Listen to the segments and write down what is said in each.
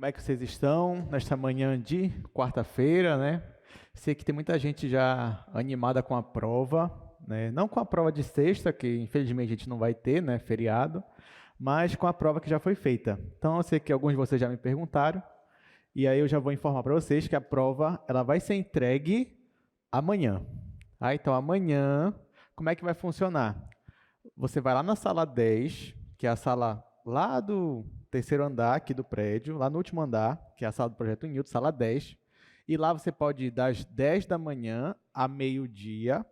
é que vocês estão nesta manhã de quarta-feira, né? Sei que tem muita gente já animada com a prova, né? Não com a prova de sexta, que infelizmente a gente não vai ter, né? Feriado, mas com a prova que já foi feita. Então eu sei que alguns de vocês já me perguntaram, e aí eu já vou informar para vocês que a prova ela vai ser entregue amanhã. Ah, então amanhã, como é que vai funcionar? Você vai lá na sala 10, que é a sala lá do terceiro andar aqui do prédio, lá no último andar, que é a sala do Projeto Newton, sala 10. E lá você pode ir das 10 da manhã a meio-dia,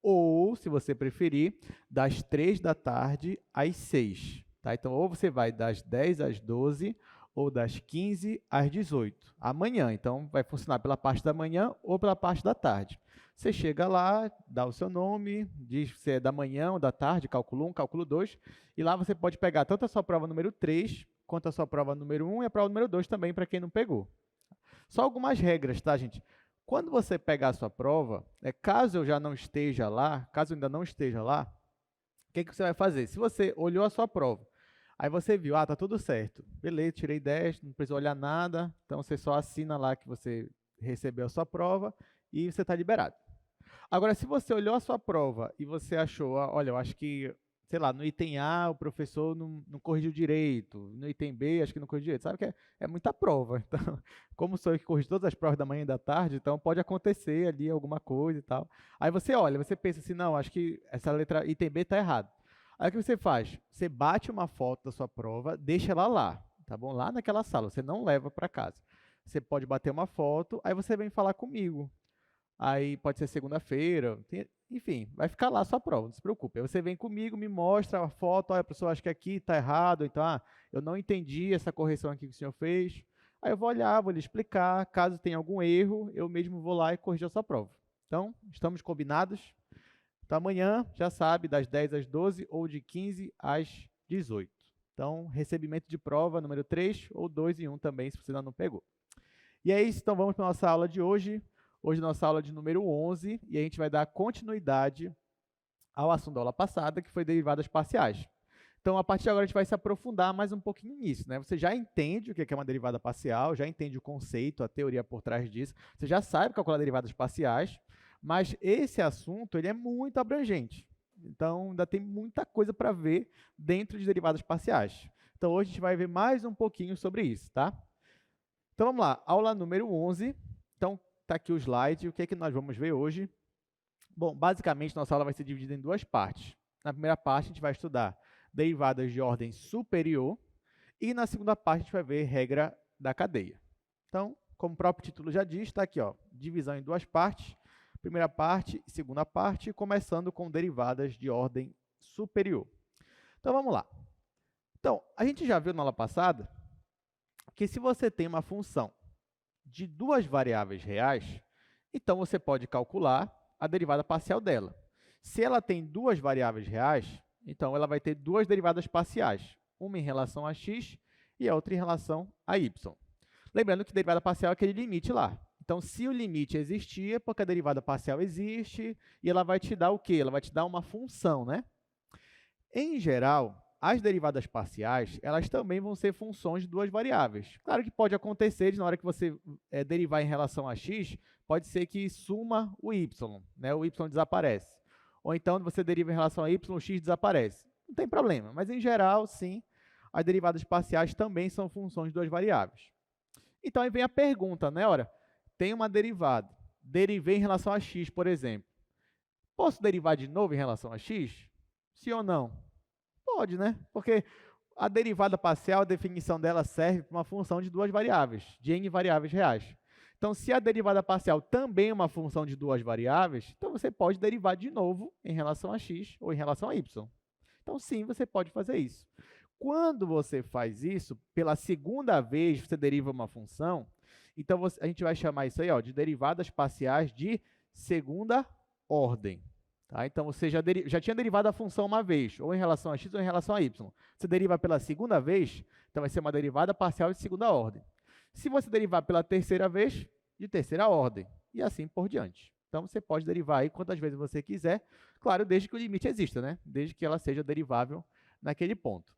ou, se você preferir, das 3 da tarde às 6. Tá? Então, ou você vai das 10 às 12, ou das 15 às 18. Amanhã, então, vai funcionar pela parte da manhã ou pela parte da tarde. Você chega lá, dá o seu nome, diz se é da manhã ou da tarde, cálculo 1, cálculo 2, e lá você pode pegar tanto a sua prova número 3, quanto a sua prova número 1 e a prova número 2 também, para quem não pegou. Só algumas regras, tá, gente? Quando você pegar a sua prova, caso eu já não esteja lá, caso eu ainda não esteja lá, o que você vai fazer? Se você olhou a sua prova, aí você viu, tá tudo certo. Beleza, tirei 10, não precisa olhar nada, então você só assina lá que você recebeu a sua prova e você está liberado. Agora, se você olhou a sua prova e você achou, olha, eu acho que, sei lá, no item A o professor não corrigiu direito, no item B acho que não corrigiu direito, sabe que é muita prova. Então, como sou eu que corrijo todas as provas da manhã e da tarde, então pode acontecer ali alguma coisa e tal. Aí você olha, você pensa assim, não, acho que essa letra item B está errado. Aí o que você faz? Você bate uma foto da sua prova, deixa ela lá, tá bom? Lá naquela sala, você não leva para casa. Você pode bater uma foto, aí você vem falar comigo. Aí pode ser segunda-feira, enfim, vai ficar lá a sua prova, não se preocupe. Aí você vem comigo, me mostra a foto, olha, professor, acho que aqui está errado, então, eu não entendi essa correção aqui que o senhor fez. Aí eu vou olhar, vou lhe explicar, caso tenha algum erro, eu mesmo vou lá e corrijo a sua prova. Então, estamos combinados? Então, amanhã, já sabe, das 10 às 12 ou de 15 às 18. Então, recebimento de prova número 3 ou 2 e 1 também, se você ainda não pegou. E é isso, então vamos para a nossa aula de hoje. Hoje, nossa aula de número 11, e a gente vai dar continuidade ao assunto da aula passada, que foi derivadas parciais. Então, a partir de agora, a gente vai se aprofundar mais um pouquinho nisso, né? Você já entende o que é uma derivada parcial, já entende o conceito, a teoria por trás disso, você já sabe calcular derivadas parciais, mas esse assunto ele é muito abrangente. Então, ainda tem muita coisa para ver dentro de derivadas parciais. Então, hoje a gente vai ver mais um pouquinho sobre isso, tá? Então, vamos lá. Aula número 11. Então, está aqui o slide. O que é que nós vamos ver hoje? Bom, basicamente, nossa aula vai ser dividida em duas partes. Na primeira parte, a gente vai estudar derivadas de ordem superior e na segunda parte, a gente vai ver regra da cadeia. Então, como o próprio título já diz, está aqui, divisão em duas partes. Primeira parte e segunda parte, começando com derivadas de ordem superior. Então, vamos lá. Então, a gente já viu na aula passada que se você tem uma função de duas variáveis reais, então você pode calcular a derivada parcial dela. Se ela tem duas variáveis reais, então ela vai ter duas derivadas parciais, uma em relação a x e a outra em relação a y. Lembrando que derivada parcial é aquele limite lá. Então, se o limite existir, é porque a derivada parcial existe e ela vai te dar o quê? Ela vai te dar uma função, né? Em geral, as derivadas parciais, elas também vão ser funções de duas variáveis. Claro que pode acontecer de na hora que você derivar em relação a x, pode ser que suma o y, né? O y desaparece. Ou então, você deriva em relação a y, o x desaparece. Não tem problema, mas em geral, sim, as derivadas parciais também são funções de duas variáveis. Então, aí vem a pergunta, né? Ora, tem uma derivada, derivei em relação a x, por exemplo. Posso derivar de novo em relação a x? Sim ou não? Pode, né? Porque a derivada parcial, a definição dela serve para uma função de duas variáveis, de n variáveis reais. Então, se a derivada parcial também é uma função de duas variáveis, então você pode derivar de novo em relação a x ou em relação a y. Então, sim, você pode fazer isso. Quando você faz isso, pela segunda vez você deriva uma função, então a gente vai chamar isso aí de derivadas parciais de segunda ordem. Tá? Então, você já tinha derivado a função uma vez, ou em relação a x ou em relação a y. Você deriva pela segunda vez, então vai ser uma derivada parcial de segunda ordem. Se você derivar pela terceira vez, de terceira ordem, e assim por diante. Então, você pode derivar aí quantas vezes você quiser, claro, desde que o limite exista, né? Desde que ela seja derivável naquele ponto.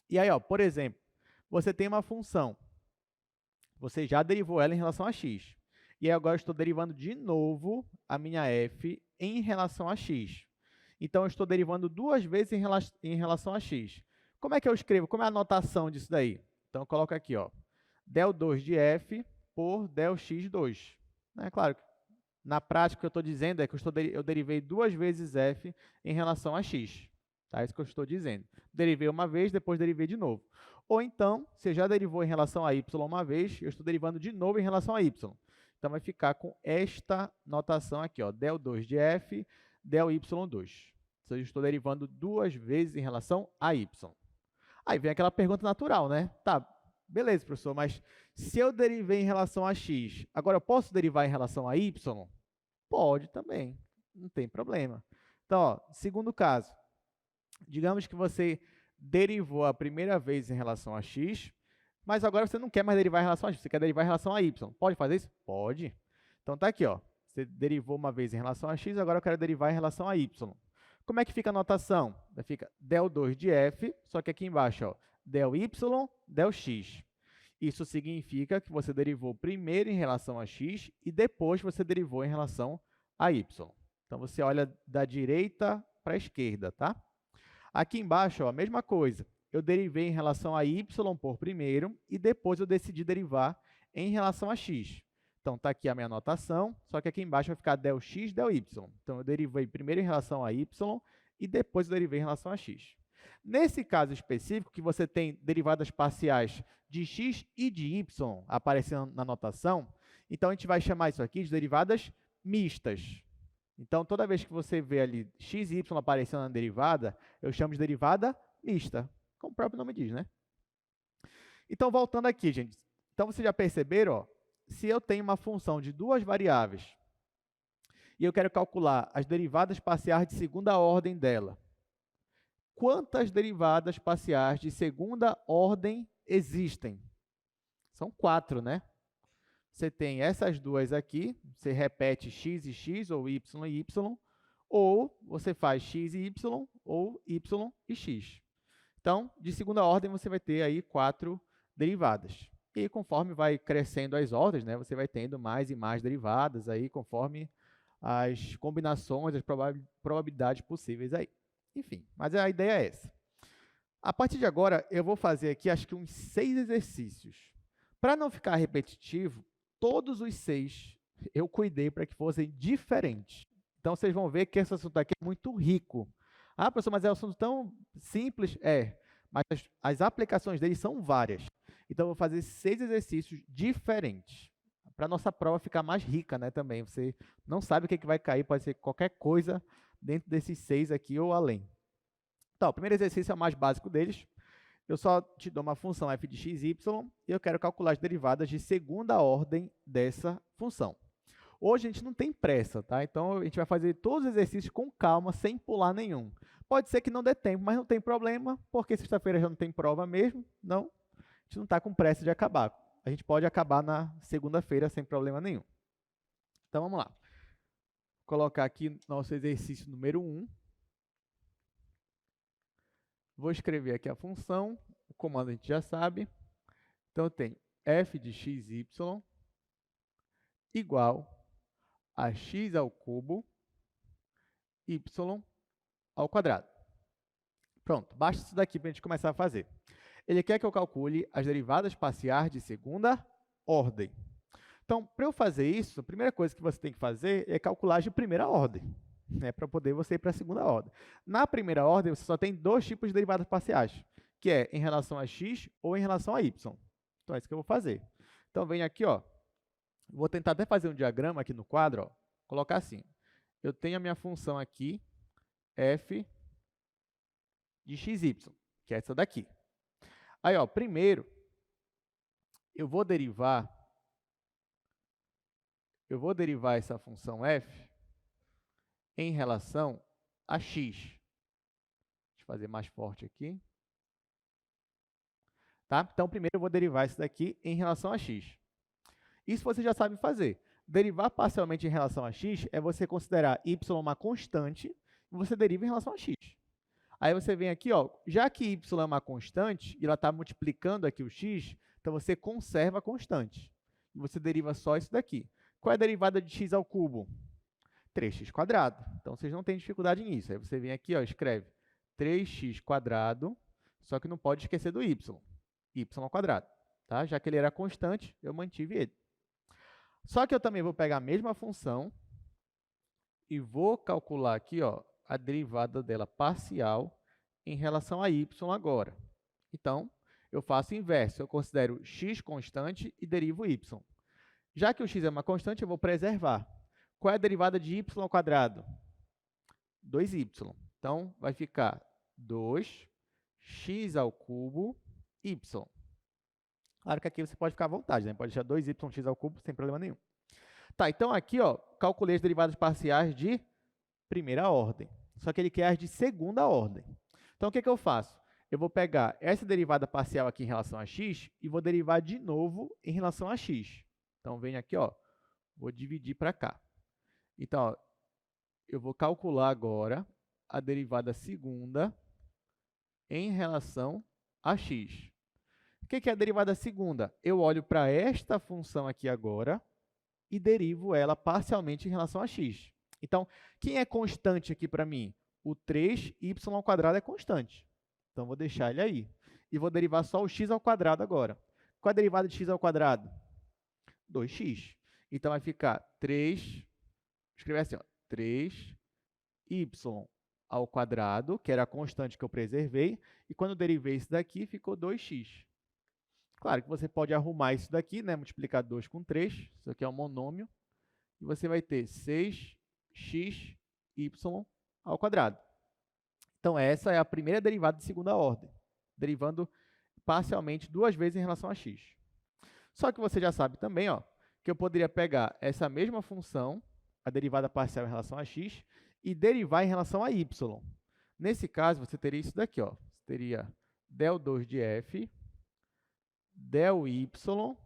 E aí, por exemplo, você tem uma função Você já derivou ela em relação a x. E aí agora eu estou derivando de novo a minha f em relação a x. Então, eu estou derivando duas vezes em relação a x. Como é que eu escrevo? Como é a notação disso daí? Então, eu coloco aqui, ó, del 2 de f por del x2. Claro, na prática, o que eu estou dizendo é que eu derivei duas vezes f em relação a x. Tá? É isso que eu estou dizendo. Derivei uma vez, depois derivei de novo. Ou então, você já derivou em relação a y uma vez, eu estou derivando de novo em relação a y. Então, vai ficar com esta notação aqui, ó, del 2 de f, del y2. Ou seja, eu estou derivando duas vezes em relação a y. Aí vem aquela pergunta natural, né? Tá, beleza, professor, mas se eu derivei em relação a x, agora eu posso derivar em relação a y? Pode também, não tem problema. Então, ó, segundo caso, digamos que você derivou a primeira vez em relação a x, mas agora você não quer mais derivar em relação a x, você quer derivar em relação a y. Pode fazer isso? Pode. Então, tá aqui, ó. Você derivou uma vez em relação a x, agora eu quero derivar em relação a y. Como é que fica a notação? Fica del 2 de f, só que aqui embaixo, ó, del y, del x. Isso significa que você derivou primeiro em relação a x e depois você derivou em relação a y. Então, você olha da direita para a esquerda, tá? Aqui embaixo, ó, a mesma coisa. Eu derivei em relação a y por primeiro e depois eu decidi derivar em relação a x. Então, está aqui a minha notação, só que aqui embaixo vai ficar del x, del y. Então, eu derivei primeiro em relação a y e depois eu derivei em relação a x. Nesse caso específico, que você tem derivadas parciais de x e de y aparecendo na notação, então a gente vai chamar isso aqui de derivadas mistas. Então, toda vez que você vê ali x e y aparecendo na derivada, eu chamo de derivada mista, como o próprio nome diz, né? Então, voltando aqui, gente. Então, vocês já perceberam, ó, se eu tenho uma função de duas variáveis e eu quero calcular as derivadas parciais de segunda ordem dela, quantas derivadas parciais de segunda ordem existem? São 4, né? Você tem essas duas aqui, você repete x e x, ou y e y, ou você faz x e y, ou y e x. Então, de segunda ordem, você vai ter aí 4 derivadas. E conforme vai crescendo as ordens, né, você vai tendo mais e mais derivadas aí, conforme as combinações, as probabilidades possíveis aí. Enfim, mas a ideia é essa. A partir de agora, eu vou fazer aqui, acho que uns 6 exercícios. Para não ficar repetitivo, todos os 6 eu cuidei para que fossem diferentes. Então, vocês vão ver que esse assunto aqui é muito rico. Ah, professor, mas é um assunto tão simples? É, mas as aplicações dele são várias. Então, eu vou fazer 6 exercícios diferentes, para a nossa prova ficar mais rica, né, também. Você não sabe o que vai cair, pode ser qualquer coisa dentro desses 6 aqui ou além. Então, o primeiro exercício é o mais básico deles. Eu só te dou uma função f de x, y, e eu quero calcular as derivadas de segunda ordem dessa função. Hoje a gente não tem pressa, tá? Então, a gente vai fazer todos os exercícios com calma, sem pular nenhum. Pode ser que não dê tempo, mas não tem problema, porque sexta-feira já não tem prova mesmo, não. A gente não está com pressa de acabar. A gente pode acabar na segunda-feira sem problema nenhum. Então, vamos lá. Vou colocar aqui nosso exercício número 1. Vou escrever aqui a função, o comando a gente já sabe. Então, eu tenho f de x, y igual a x ao cubo, y ao quadrado. Pronto, basta isso daqui para a gente começar a fazer. Ele quer que eu calcule as derivadas parciais de segunda ordem. Então, para eu fazer isso, a primeira coisa que você tem que fazer é calcular as de primeira ordem, né, para poder você ir para a segunda ordem. Na primeira ordem, você só tem 2 tipos de derivadas parciais, que é em relação a x ou em relação a y. Então, é isso que eu vou fazer. Então, venho aqui, ó, vou tentar até fazer um diagrama aqui no quadro, ó, colocar assim. Eu tenho a minha função aqui, f de xy, que é essa daqui. Aí, ó, primeiro, eu vou derivar essa função f em relação a x. Deixa eu fazer mais forte aqui. Tá? Então, primeiro eu vou derivar isso daqui em relação a x. Isso você já sabe fazer. Derivar parcialmente em relação a x é você considerar y uma constante e você deriva em relação a x. Aí você vem aqui, ó, já que y é uma constante e ela está multiplicando aqui o x, então você conserva a constante. e você deriva só isso daqui. Qual é a derivada de x ao cubo? 3x². Então, vocês não têm dificuldade nisso. Aí você vem aqui, ó, escreve 3x², só que não pode esquecer do y quadrado. Tá? Já que ele era constante, eu mantive ele. Só que eu também vou pegar a mesma função e vou calcular aqui, ó, a derivada dela parcial em relação a y agora. Então, eu faço o inverso. Eu considero x constante e derivo y. Já que o x é uma constante, eu vou preservar. Qual é a derivada de y²? 2y. Então, vai ficar 2x² y. Claro que aqui você pode ficar à vontade, né? Pode deixar 2yx² sem problema nenhum. Tá, então aqui, ó, calculei as derivadas parciais de primeira ordem. Só que ele quer as de segunda ordem. Então, o que eu faço? Eu vou pegar essa derivada parcial aqui em relação a x e vou derivar de novo em relação a x. Então, venho aqui, ó, vou dividir para cá. Então, ó, eu vou calcular agora a derivada segunda em relação a x. O que é a derivada segunda? Eu olho para esta função aqui agora e derivo ela parcialmente em relação a x. Então, quem é constante aqui para mim? O 3y² é constante. Então, vou deixar ele aí. E vou derivar só o x² agora. Qual é a derivada de x²? 2x. Então, vai ficar 3, vou escrever assim, ó, 3y², que era a constante que eu preservei, e quando eu derivei isso daqui, ficou 2x. Claro que você pode arrumar isso daqui, né? Multiplicar 2 com 3, isso aqui é um monômio, e você vai ter 6xy². Então, essa é a primeira derivada de segunda ordem, derivando parcialmente duas vezes em relação a x. Só que você já sabe também, ó, que eu poderia pegar essa mesma função, a derivada parcial em relação a x, e derivar em relação a y. Nesse caso, você teria isso daqui, ó. Você teria del 2 de f, del y,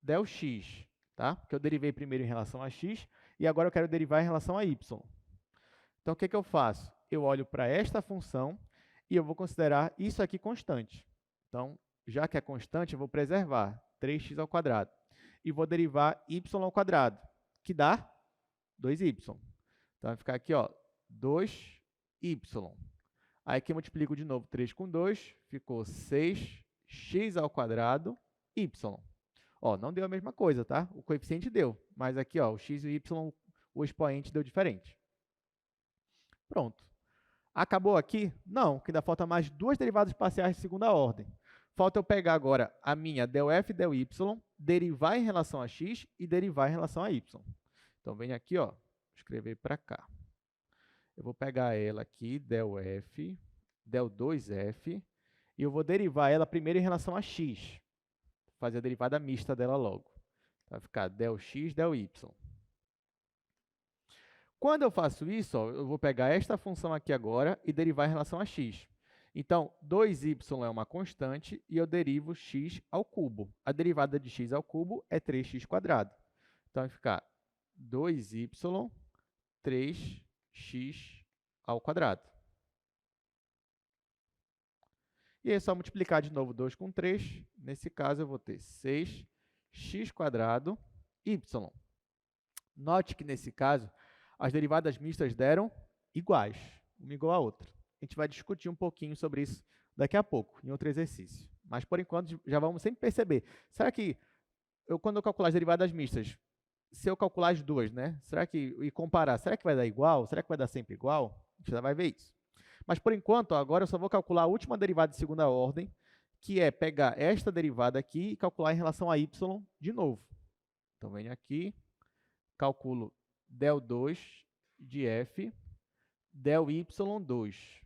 del x, tá? Porque eu derivei primeiro em relação a x, e agora eu quero derivar em relação a y. Então, o que eu faço? Eu olho para esta função e eu vou considerar isso aqui constante. Então, já que é constante, eu vou preservar 3x². E vou derivar y², que dá 2y. Então, vai ficar aqui, ó, 2y. Aí, aqui eu multiplico de novo 3 com 2, ficou 6x², y. Ó, não deu a mesma coisa, tá? O coeficiente deu, mas aqui, ó, o x e o y, o expoente deu diferente. Pronto. Acabou aqui? Não, que ainda falta mais duas derivadas parciais de segunda ordem. Falta eu pegar agora a minha del f e del y, derivar em relação a x e derivar em relação a y. Então, venho aqui, ó, escrever para cá. Eu vou pegar ela aqui, del f, del 2f, e eu vou derivar ela primeiro em relação a x. Fazer a derivada mista dela logo. Vai ficar del x, del y. Quando eu faço isso, ó, eu vou pegar esta função aqui agora e derivar em relação a x. Então, 2y é uma constante e eu derivo x ao cubo. A derivada de x ao cubo é 3x². Então, vai ficar 2y, 3x². E aí é só multiplicar de novo 2 com 3. Nesse caso, eu vou ter 6x², y. Note que, nesse caso, as derivadas mistas deram iguais, uma igual à outra. A gente vai discutir um pouquinho sobre isso daqui a pouco, em outro exercício. Mas, por enquanto, já vamos sempre perceber. Será que, quando eu calcular as derivadas mistas, se eu calcular as duas, né? E comparar, será que vai dar igual? Será que vai dar sempre igual? A gente já vai ver isso. Mas, por enquanto, ó, agora eu só vou calcular a última derivada de segunda ordem, que é pegar esta derivada aqui e calcular em relação a y de novo. Então, venho aqui, calculo del 2 de f, del y2.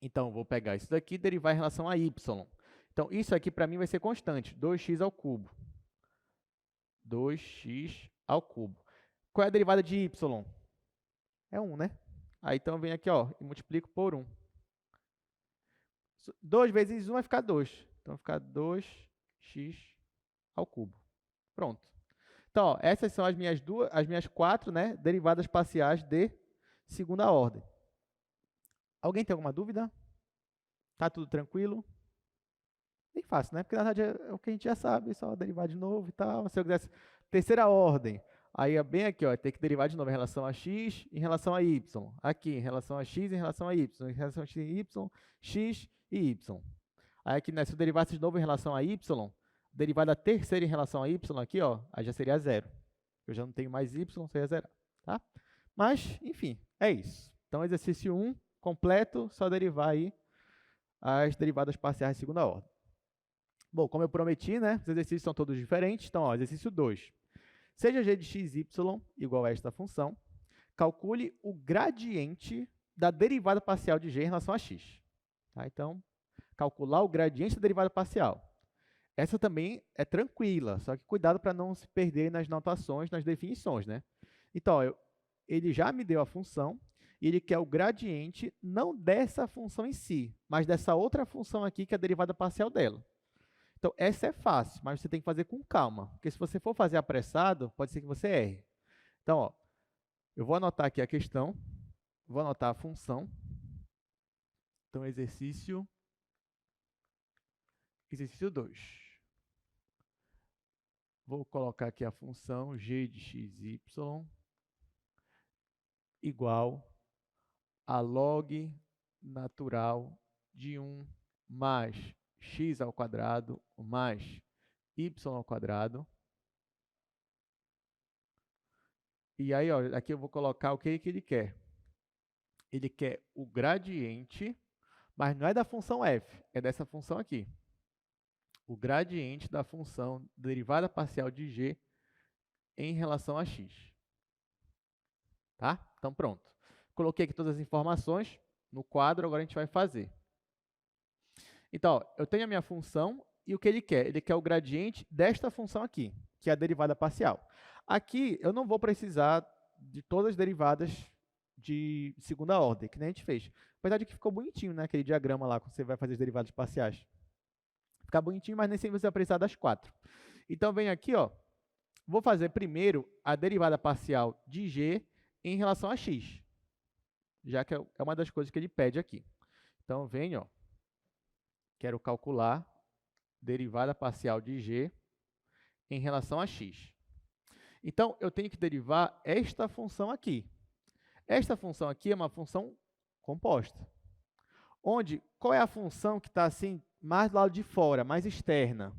Então, vou pegar isso daqui e derivar em relação a y. Então, isso aqui para mim vai ser constante, 2x². 2x². Qual é a derivada de y? É 1, né? Aí, então, eu venho aqui, ó, e multiplico por 1. 2 vezes 1 vai ficar 2. Então, vai ficar 2x². Pronto. Então, ó, essas são as minhas 4, né, derivadas parciais de segunda ordem. Alguém tem alguma dúvida? Tá tudo tranquilo? bem fácil, né? Porque na verdade é o que a gente já sabe, só derivar de novo e tal. Se eu quisesse terceira ordem, aí é bem aqui, ó, tem que derivar de novo em relação a x em relação a y. Aqui, em relação a x em relação a y. Em relação a x e y, x e y. Aí aqui, né, se eu derivasse de novo em relação a y, derivar da terceira em relação a y aqui, ó, aí já seria zero. Eu já não tenho mais y, seria zero, tá? Mas, enfim, é isso. Então, exercício 1, completo, só derivar aí as derivadas parciais de segunda ordem. Bom, como eu prometi, né, os exercícios são todos diferentes. Então, ó, exercício 2. Seja g de x, y igual a esta função, calcule o gradiente da derivada parcial de g em relação a x. Tá? Então, calcular o gradiente da derivada parcial. Essa também é tranquila, só que cuidado para não se perder nas notações, nas definições, né? Então, ele já me deu a função e ele quer o gradiente não dessa função em si, mas dessa outra função aqui que é a derivada parcial dela. Então, essa é fácil, mas você tem que fazer com calma, porque se você for fazer apressado, pode ser que você erre. Então, ó, eu vou anotar aqui a questão, vou anotar a função. Então, exercício 2. Vou colocar aqui a função g de x, y igual a log natural de 1 mais x ao quadrado mais y ao quadrado. E aí, ó, aqui eu vou colocar o que ele quer. Ele quer o gradiente, mas não é da função f, é dessa função aqui. O gradiente da função derivada parcial de g em relação a x. Tá? Então, pronto. Coloquei aqui todas as informações no quadro, agora a gente vai fazer. Então, ó, eu tenho a minha função e o que ele quer? Ele quer o gradiente desta função aqui, que é a derivada parcial. Aqui, eu não vou precisar de todas as derivadas de segunda ordem, que nem a gente fez. Apesar de que ficou bonitinho, né? Aquele diagrama lá, quando você vai fazer as derivadas parciais. Fica bonitinho, mas nem sempre você vai precisar das 4. Então, vem aqui, ó. Vou fazer primeiro a derivada parcial de g em relação a x, já que é uma das coisas que ele pede aqui. Então, venho, ó, quero calcular derivada parcial de g em relação a x. Então, eu tenho que derivar esta função aqui. Esta função aqui é uma função composta. Onde, qual é a função que está assim, mais do lado de fora, mais externa?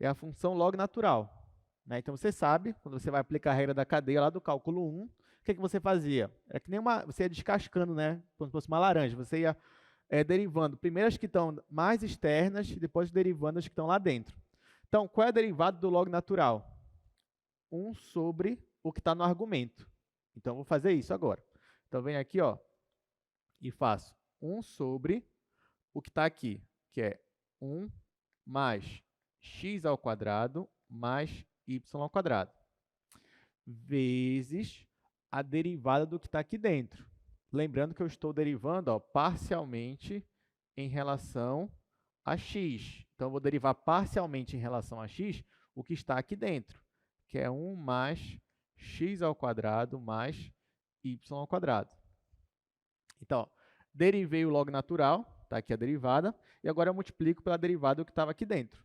É a função log natural. Né? Então, você sabe, quando você vai aplicar a regra da cadeia lá do cálculo 1, o que você fazia? É que nem você ia descascando, né? Como se fosse uma laranja. Você ia derivando primeiro as que estão mais externas e depois derivando as que estão lá dentro. Então, qual é a derivada do log natural? 1 sobre o que está no argumento. Então, vou fazer isso agora. Então, venho aqui, ó, e faço 1 sobre o que está aqui, que é 1 mais x ao quadrado mais y ao quadrado, vezes a derivada do que está aqui dentro. Lembrando que eu estou derivando, ó, parcialmente em relação a x. Então, eu vou derivar parcialmente em relação a x o que está aqui dentro, que é 1 mais x ao quadrado mais y ao quadrado. Então, ó, derivei o log natural, está aqui a derivada, e agora eu multiplico pela derivada do que estava aqui dentro.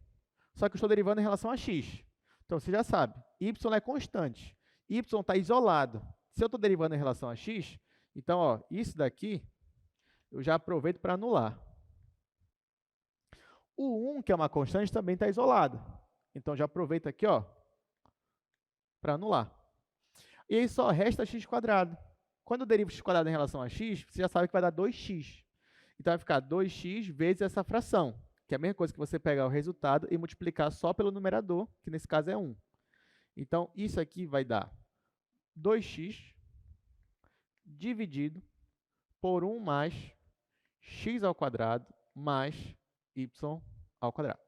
Só que eu estou derivando em relação a x. Então, você já sabe, y é constante. Y está isolado. Se eu estou derivando em relação a x, então, ó, isso daqui eu já aproveito para anular. O 1, que é uma constante, também está isolado. Então, já aproveito aqui, ó, para anular. E aí só resta x quadrado. Quando eu derivo x quadrado em relação a x, você já sabe que vai dar 2x. Então, vai ficar 2x vezes essa fração, que é a mesma coisa que você pegar o resultado e multiplicar só pelo numerador, que nesse caso é 1. Então, isso aqui vai dar 2x dividido por 1 mais x ao quadrado mais y ao quadrado.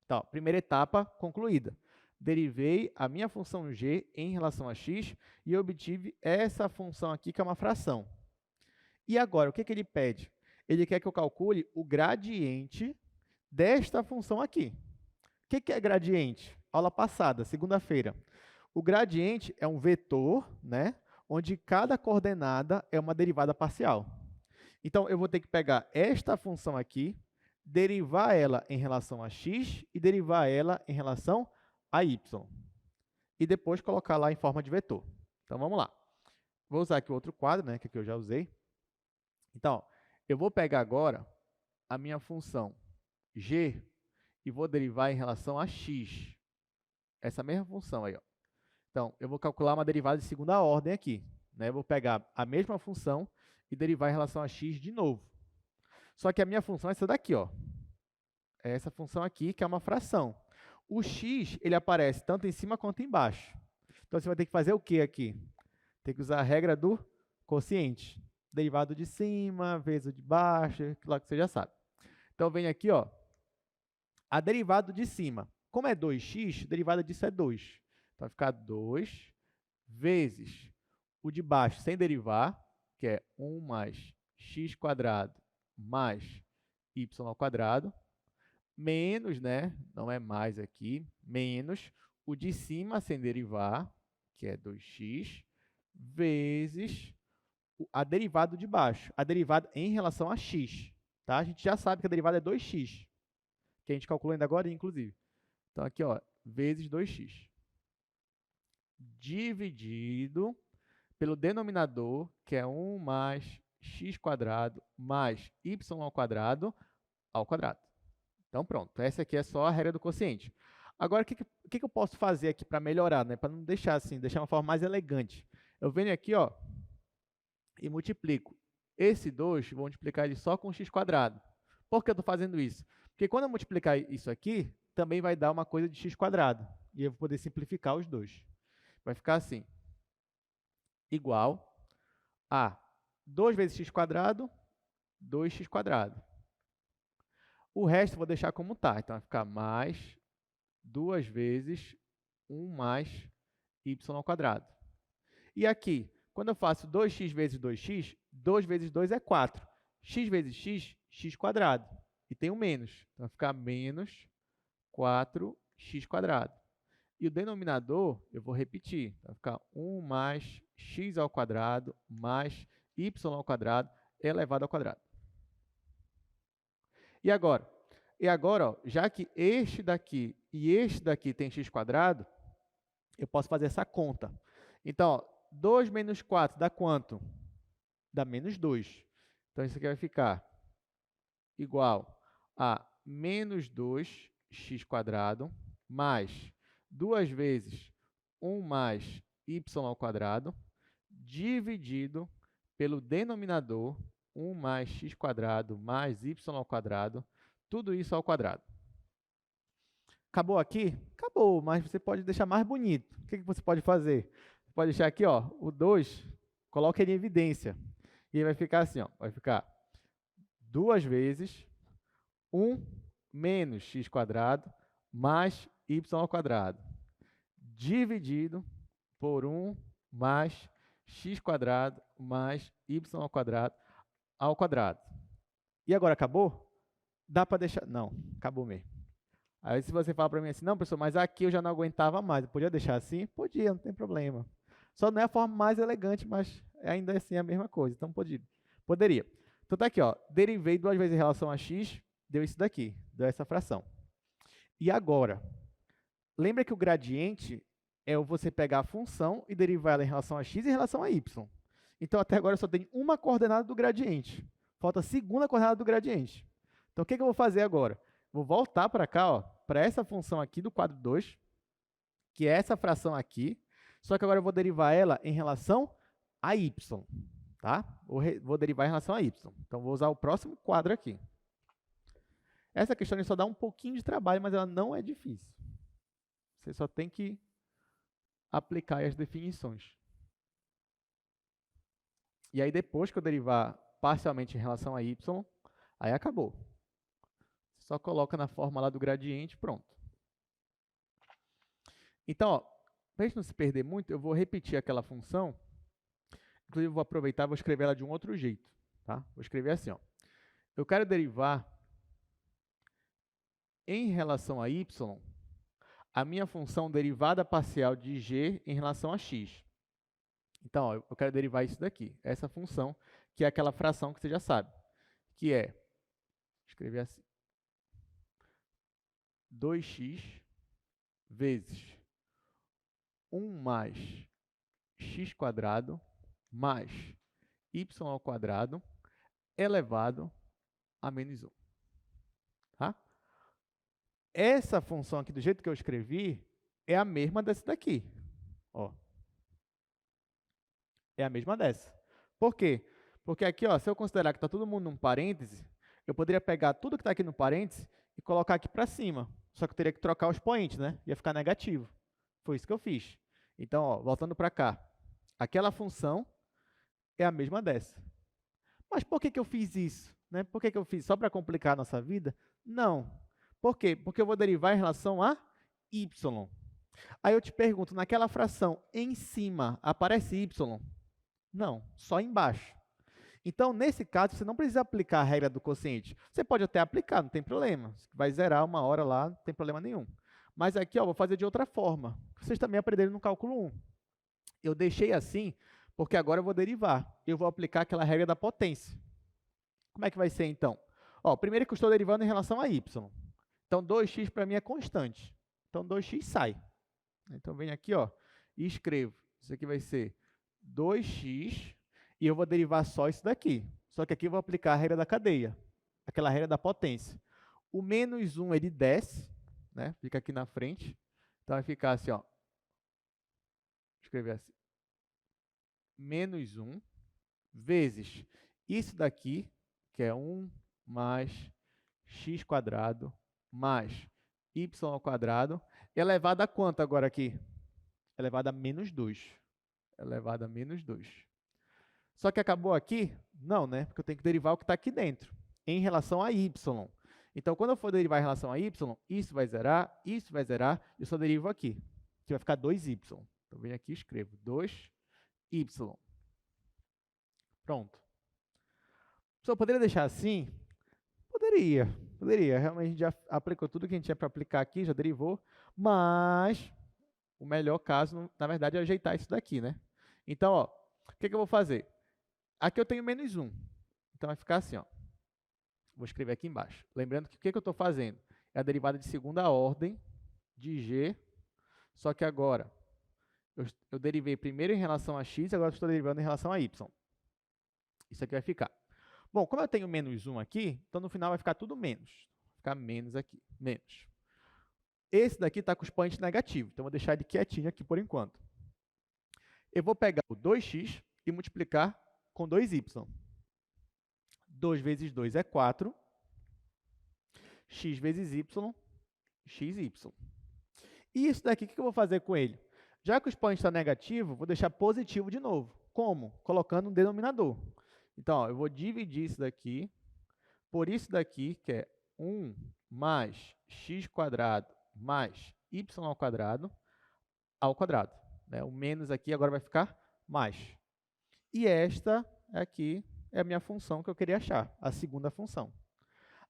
Então, primeira etapa concluída. Derivei a minha função g em relação a x e obtive essa função aqui, que é uma fração. E agora, o que ele pede? Ele quer que eu calcule o gradiente desta função aqui. O que é gradiente? Aula passada, segunda-feira. O gradiente é um vetor, né, onde cada coordenada é uma derivada parcial. Então, eu vou ter que pegar esta função aqui, derivar ela em relação a x e derivar ela em relação a y. E depois colocar lá em forma de vetor. Então, vamos lá. Vou usar aqui outro quadro, né, que aqui eu já usei. Então, eu vou pegar agora a minha função g e vou derivar em relação a x. Essa mesma função aí, ó. Então, eu vou calcular uma derivada de segunda ordem aqui, né? Eu vou pegar a mesma função e derivar em relação a x de novo. Só que a minha função é essa daqui, ó. É essa função aqui, que é uma fração. O x, ele aparece tanto em cima quanto embaixo. Então, você vai ter que fazer o quê aqui? Tem que usar a regra do quociente. Derivado de cima, vezes o de baixo, lá que você já sabe. Então, vem aqui, ó, a derivada de cima. Como é 2x, a derivada disso é 2. Então, vai ficar 2 vezes o de baixo sem derivar, que é 1 mais x² mais y², menos, né, não é mais aqui, menos o de cima sem derivar, que é 2x, vezes a derivada de baixo, a derivada em relação a x. Tá? A gente já sabe que a derivada é 2x, que a gente calculou ainda agora, inclusive. Então, aqui, ó, vezes 2x. Dividido pelo denominador, que é 1 mais x² mais y² ao quadrado. Então, pronto. Essa aqui é só a regra do quociente. Agora, o que eu posso fazer aqui para melhorar, né? Para não deixar assim, deixar uma forma mais elegante. Eu venho aqui, ó, e multiplico esse 2, vou multiplicar ele só com x². Por que eu estou fazendo isso? Porque quando eu multiplicar isso aqui, também vai dar uma coisa de x². E eu vou poder simplificar os dois. Vai ficar assim, igual a 2 vezes x², 2x². O resto eu vou deixar como está. Então, vai ficar mais 2 vezes 1 mais y². E aqui, quando eu faço 2x vezes 2x, 2 vezes 2 é 4. X vezes x, x². E tem um menos. Então, vai ficar menos 4x². E o denominador, eu vou repetir. Vai ficar 1 mais x² mais y² elevado ao quadrado. E agora? E agora, ó, já que este daqui e este daqui tem x², eu posso fazer essa conta. Então, ó, 2 menos 4 dá quanto? Dá menos 2. Então, isso aqui vai ficar igual a menos 2x² mais 2 vezes 1 mais y² dividido pelo denominador 1 mais x² mais y², tudo isso ao quadrado. Acabou aqui? Acabou, mas você pode deixar mais bonito. O que você pode fazer? Você pode deixar aqui, ó, o 2, coloca ele em evidência. E aí vai ficar assim, ó, vai ficar 2 vezes 1 menos x² mais y² dividido por 1 mais x² mais y² ao quadrado. E agora acabou? Dá para deixar... Não, acabou mesmo. Aí se você falar para mim assim, não, professor, mas aqui eu já não aguentava mais, eu podia deixar assim? Podia, não tem problema. Só não é a forma mais elegante, mas ainda assim é a mesma coisa, então poderia. Então tá aqui, ó, derivei 2 vezes em relação a x, deu isso daqui, deu essa fração. E agora, lembra que o gradiente é você pegar a função e derivar ela em relação a x e em relação a y. Então até agora eu só tenho uma coordenada do gradiente. Falta a segunda coordenada do gradiente. Então o que eu vou fazer agora? Vou voltar para cá, ó, para essa função aqui do quadro 2, que é essa fração aqui, só que agora eu vou derivar ela em relação a y, tá? Vou derivar em relação a y. Então, vou usar o próximo quadro aqui. Essa questão só dá um pouquinho de trabalho, mas ela não é difícil. Você só tem que aplicar as definições. E aí, depois que eu derivar parcialmente em relação a y, aí acabou. Só coloca na forma lá do gradiente, pronto. Então, para a gente não se perder muito, eu vou repetir aquela função. Inclusive, eu vou aproveitar e vou escrever ela de um outro jeito. Tá? Vou escrever assim, ó. Eu quero derivar em relação a y a minha função derivada parcial de g em relação a x. Então, ó, eu quero derivar isso daqui, essa função, que é aquela fração que você já sabe, que é, vou escrever assim, 2x vezes 1 mais x quadrado mais y ao quadrado elevado a menos 1. Tá? Essa função aqui, do jeito que eu escrevi, é a mesma dessa daqui. Ó. É a mesma dessa. Por quê? Porque aqui, ó, se eu considerar que está todo mundo num parêntese, eu poderia pegar tudo que está aqui no parêntese e colocar aqui para cima. Só que eu teria que trocar os points, né? Ia ficar negativo. Foi isso que eu fiz. Então, ó, voltando para cá. Aquela função é a mesma dessa. Mas por que eu fiz isso? Né? Por que eu fiz? Só para complicar a nossa vida? Não. Por quê? Porque eu vou derivar em relação a y. Aí eu te pergunto, naquela fração em cima, aparece y? Não, só embaixo. Então, nesse caso, você não precisa aplicar a regra do quociente. Você pode até aplicar, não tem problema. Vai zerar uma hora lá, não tem problema nenhum. Mas aqui, ó, vou fazer de outra forma. Vocês também aprenderam no cálculo 1. Eu deixei assim, porque agora eu vou derivar. Eu vou aplicar aquela regra da potência. Como é que vai ser, então? Ó, primeiro que eu estou derivando em relação a y. Então, 2x para mim é constante. Então, 2x sai. Então, venho aqui, ó, e escrevo. Isso aqui vai ser 2x, e eu vou derivar só isso daqui. Só que aqui eu vou aplicar a regra da cadeia, aquela regra da potência. O menos 1, ele desce, né? Fica aqui na frente. Então, vai ficar assim, ó. Vou escrever assim. Menos 1 vezes isso daqui, que é 1 mais x quadrado mais y ao quadrado, elevado a quanto agora aqui? Elevado a menos 2. Elevado a menos 2. Só que acabou aqui? Não, né? Porque eu tenho que derivar o que está aqui dentro, em relação a y. Então, quando eu for derivar em relação a y, isso vai zerar, e eu só derivo aqui, que vai ficar 2y. Então, venho aqui e escrevo 2y. Pronto. Só poderia deixar assim? Poderia. Realmente a gente já aplicou tudo que a gente tinha para aplicar aqui, já derivou, mas o melhor caso, na verdade, é ajeitar isso daqui, né? Então, ó, o que eu vou fazer? Aqui eu tenho menos 1. Então, vai ficar assim, ó. Vou escrever aqui embaixo. Lembrando que o que eu estou fazendo? É a derivada de segunda ordem de g, só que agora eu derivei primeiro em relação a x, agora estou derivando em relação a y. Isso aqui vai ficar. Bom, como eu tenho menos 1 aqui, então no final vai ficar tudo menos. Vai ficar menos aqui, menos. Esse daqui está com os points negativos, então eu vou deixar ele quietinho aqui por enquanto. Eu vou pegar o 2x e multiplicar com 2y. 2 vezes 2 é 4. X vezes y, xy. E isso daqui, o que eu vou fazer com ele? Já que os points estão negativos, vou deixar positivo de novo. Como? Colocando um denominador. Então, ó, eu vou dividir isso daqui por isso daqui, que é 1 mais x quadrado mais y ao quadrado. Né? O menos aqui agora vai ficar mais. E esta aqui é a minha função que eu queria achar, a segunda função.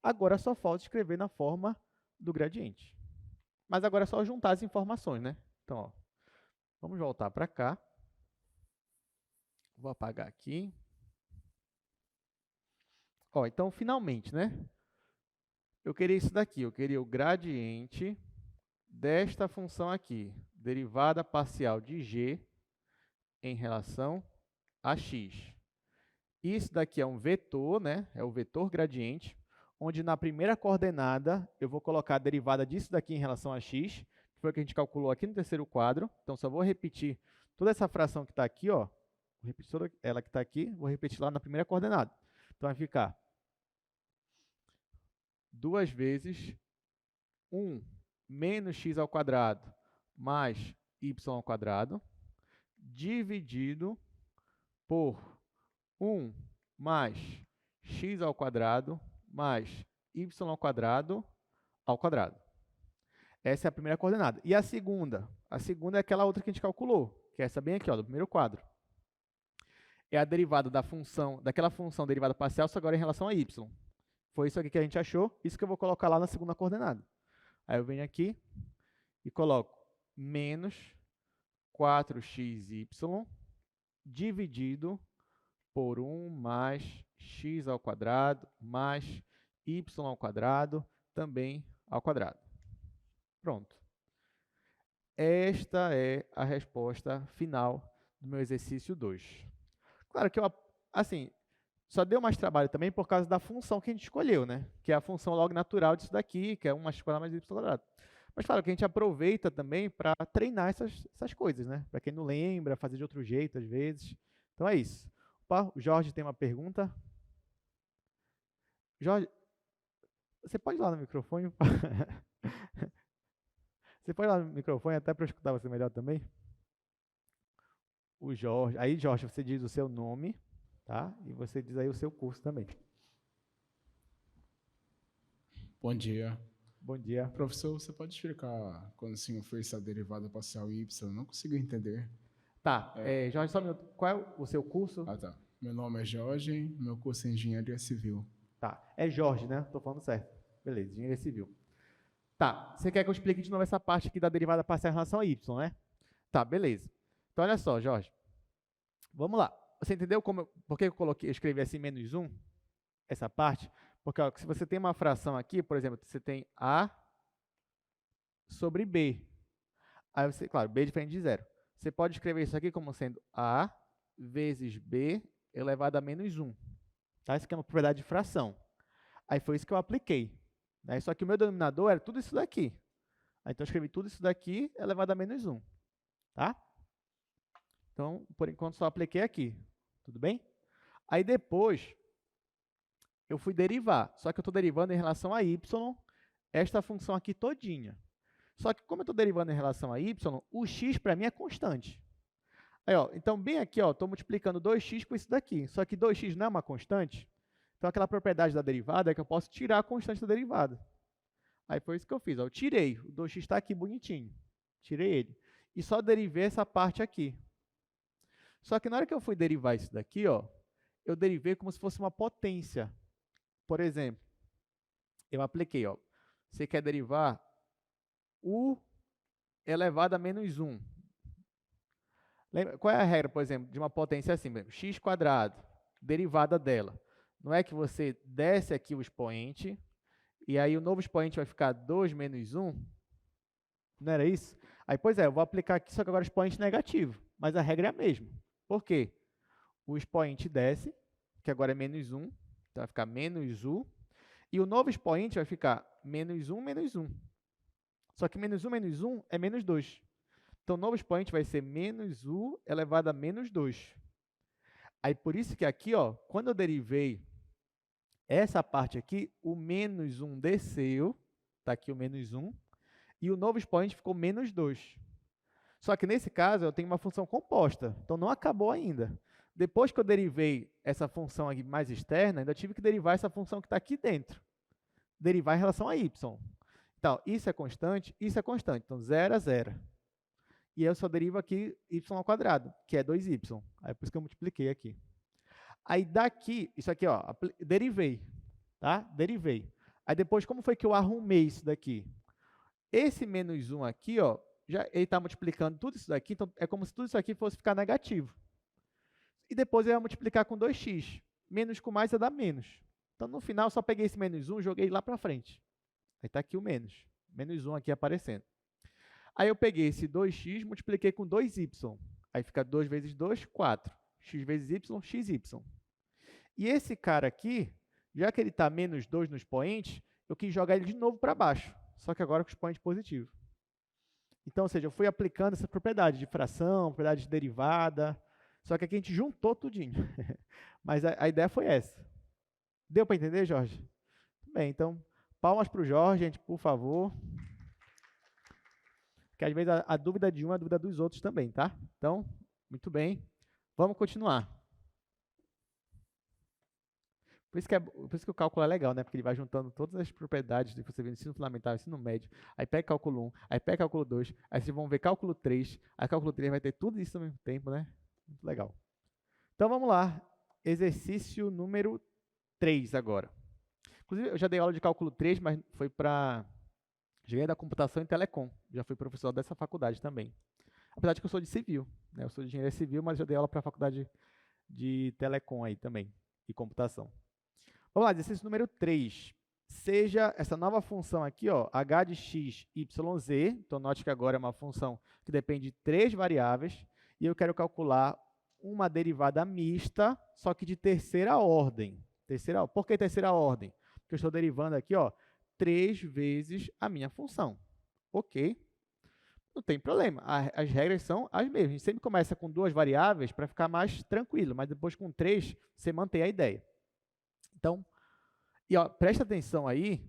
Agora só falta escrever na forma do gradiente. Mas agora é só juntar as informações, né? Então, ó, vamos voltar para cá. Vou apagar aqui. Ó, então, finalmente, né? Eu queria isso daqui, eu queria o gradiente desta função aqui, derivada parcial de g em relação a x. Isso daqui é um vetor, né? É o vetor gradiente, onde na primeira coordenada eu vou colocar a derivada disso daqui em relação a x, que foi o que a gente calculou aqui no terceiro quadro. Então, só vou repetir toda essa fração que está aqui, ó. Vou repetir toda ela que está aqui, vou repetir lá na primeira coordenada. Então, vai ficar 2 vezes 1 menos x ao quadrado mais y ao quadrado, dividido por 1 mais x ao quadrado mais y ao quadrado. Essa é a primeira coordenada. E a segunda? A segunda é aquela outra que a gente calculou, que é essa bem aqui, ó, do primeiro quadro. É a derivada da função, daquela função derivada parcial, só agora em relação a y. Foi isso aqui que a gente achou, isso que eu vou colocar lá na segunda coordenada. Aí eu venho aqui e coloco menos 4xy dividido por 1 mais x ao quadrado mais y ao quadrado, também ao quadrado. Pronto. Esta é a resposta final do meu exercício 2. Claro que eu, assim, só deu mais trabalho também por causa da função que a gente escolheu, né? Que é a função log natural disso daqui, que é 1 mais y². Mas claro que a gente aproveita também para treinar essas coisas, né? Para quem não lembra, fazer de outro jeito às vezes. Então é isso. Opa, o Jorge tem uma pergunta. Jorge, você pode ir lá no microfone? Você pode ir lá no microfone até para eu escutar você melhor também? O Jorge. Aí, Jorge, você diz o seu nome, tá? E você diz aí o seu curso também. Bom dia. Bom dia. Professor, você pode explicar quando o senhor fez a derivada parcial y? Eu não consigo entender. Tá, Jorge, só um minuto. Qual é o seu curso? Ah, tá. Meu nome é Jorge, meu curso é Engenharia Civil. Tá, é Jorge, né? Tô falando certo. Beleza, Engenharia Civil. Tá, você quer que eu explique de novo essa parte aqui da derivada parcial em relação a y, né? Tá, beleza. Então, olha só, Jorge. Vamos lá. Você entendeu por que eu escrevi assim menos 1? Essa parte? Porque ó, se você tem uma fração aqui, por exemplo, você tem A sobre B. Aí você, claro, B é diferente de zero. Você pode escrever isso aqui como sendo A vezes B elevado a menos 1. Tá? Isso aqui é uma propriedade de fração. Aí foi isso que eu apliquei. Né? Só que o meu denominador era tudo isso daqui. Aí, então eu escrevi tudo isso daqui elevado a menos 1. Tá? Então, por enquanto, só apliquei aqui. Tudo bem? Aí depois, eu fui derivar. Só que eu estou derivando em relação a y, esta função aqui todinha. Só que como eu estou derivando em relação a y, o x para mim é constante. Aí, ó, então, bem aqui, estou multiplicando 2x por isso daqui. Só que 2x não é uma constante. Então, aquela propriedade da derivada é que eu posso tirar a constante da derivada. Aí foi isso que eu fiz. Ó, eu tirei. O 2x está aqui bonitinho. Tirei ele. E só derivei essa parte aqui. Só que na hora que eu fui derivar isso daqui, ó, eu derivei como se fosse uma potência. Por exemplo, eu apliquei, ó, você quer derivar u elevado a menos 1. Lembra, qual é a regra, por exemplo, de uma potência assim, x quadrado, derivada dela? Não é que você desce aqui o expoente, e aí o novo expoente vai ficar 2 menos 1? Não era isso? Aí, pois é, eu vou aplicar aqui, só que agora expoente negativo, mas a regra é a mesma. Por quê? O expoente desce, que agora é menos 1, então vai ficar menos u, e o novo expoente vai ficar menos 1 menos 1. Só que menos 1 menos 1 é menos 2. Então, o novo expoente vai ser menos u elevado a menos 2. Aí, por isso que aqui, ó, quando eu derivei essa parte aqui, o menos 1 desceu, está aqui o menos 1, e o novo expoente ficou menos 2. Só que nesse caso, eu tenho uma função composta, então não acabou ainda. Depois que eu derivei essa função aqui mais externa, ainda tive que derivar essa função que está aqui dentro. Derivar em relação a y. Então, isso é constante, então 0 a 0. E eu só derivo aqui y ao quadrado, que é 2y. Aí por isso que eu multipliquei aqui. Aí daqui, isso aqui, ó, derivei, tá? Derivei. Aí depois, como foi que eu arrumei isso daqui? Esse menos 1 aqui, ó, ele está multiplicando tudo isso daqui, então é como se tudo isso aqui fosse ficar negativo. E depois eu ia multiplicar com 2x. Menos com mais ia dar menos. Então, no final, eu só peguei esse menos 1 e joguei lá para frente. Aí está aqui o menos. Menos 1 aqui aparecendo. Aí eu peguei esse 2x, multipliquei com 2y. Aí fica 2 vezes 2, 4. X vezes y, xy. E esse cara aqui, já que ele está menos 2 no expoente, eu quis jogar ele de novo para baixo. Só que agora com o expoente positivo. Então, ou seja, eu fui aplicando essa propriedade de fração, propriedade de derivada. Só que aqui a gente juntou tudinho. Mas a ideia foi essa. Deu para entender, Jorge? Bem, então, palmas para o Jorge, gente, por favor. Porque às vezes a dúvida de um é a dúvida dos outros também, tá? Então, muito bem. Vamos continuar. Por isso que o cálculo é legal, né? Porque ele vai juntando todas as propriedades que você vê no ensino fundamental, ensino médio, aí pega cálculo 1, aí pega cálculo 2, aí vocês vão ver cálculo 3, aí cálculo 3 vai ter tudo isso ao mesmo tempo, né? Muito legal. Então, vamos lá. Exercício número 3 agora. Inclusive, eu já dei aula de cálculo 3, mas foi para engenharia da computação e telecom. Já fui professor dessa faculdade também. Apesar de que eu sou de civil, né? Eu sou de engenharia civil, mas já dei aula para a faculdade de telecom aí também, e computação. Vamos lá, exercício número 3. seja essa nova função aqui, ó, h de x, y, z. Então, note que agora é uma função que depende de 3 variáveis, e eu quero calcular uma derivada mista, só que de terceira ordem. Por que terceira ordem? Porque eu estou derivando aqui, ó, 3 vezes a minha função. Ok? Não tem problema. As regras são as mesmas. A gente sempre começa com 2 variáveis para ficar mais tranquilo, mas depois com 3 você mantém a ideia. Então, e ó, presta atenção aí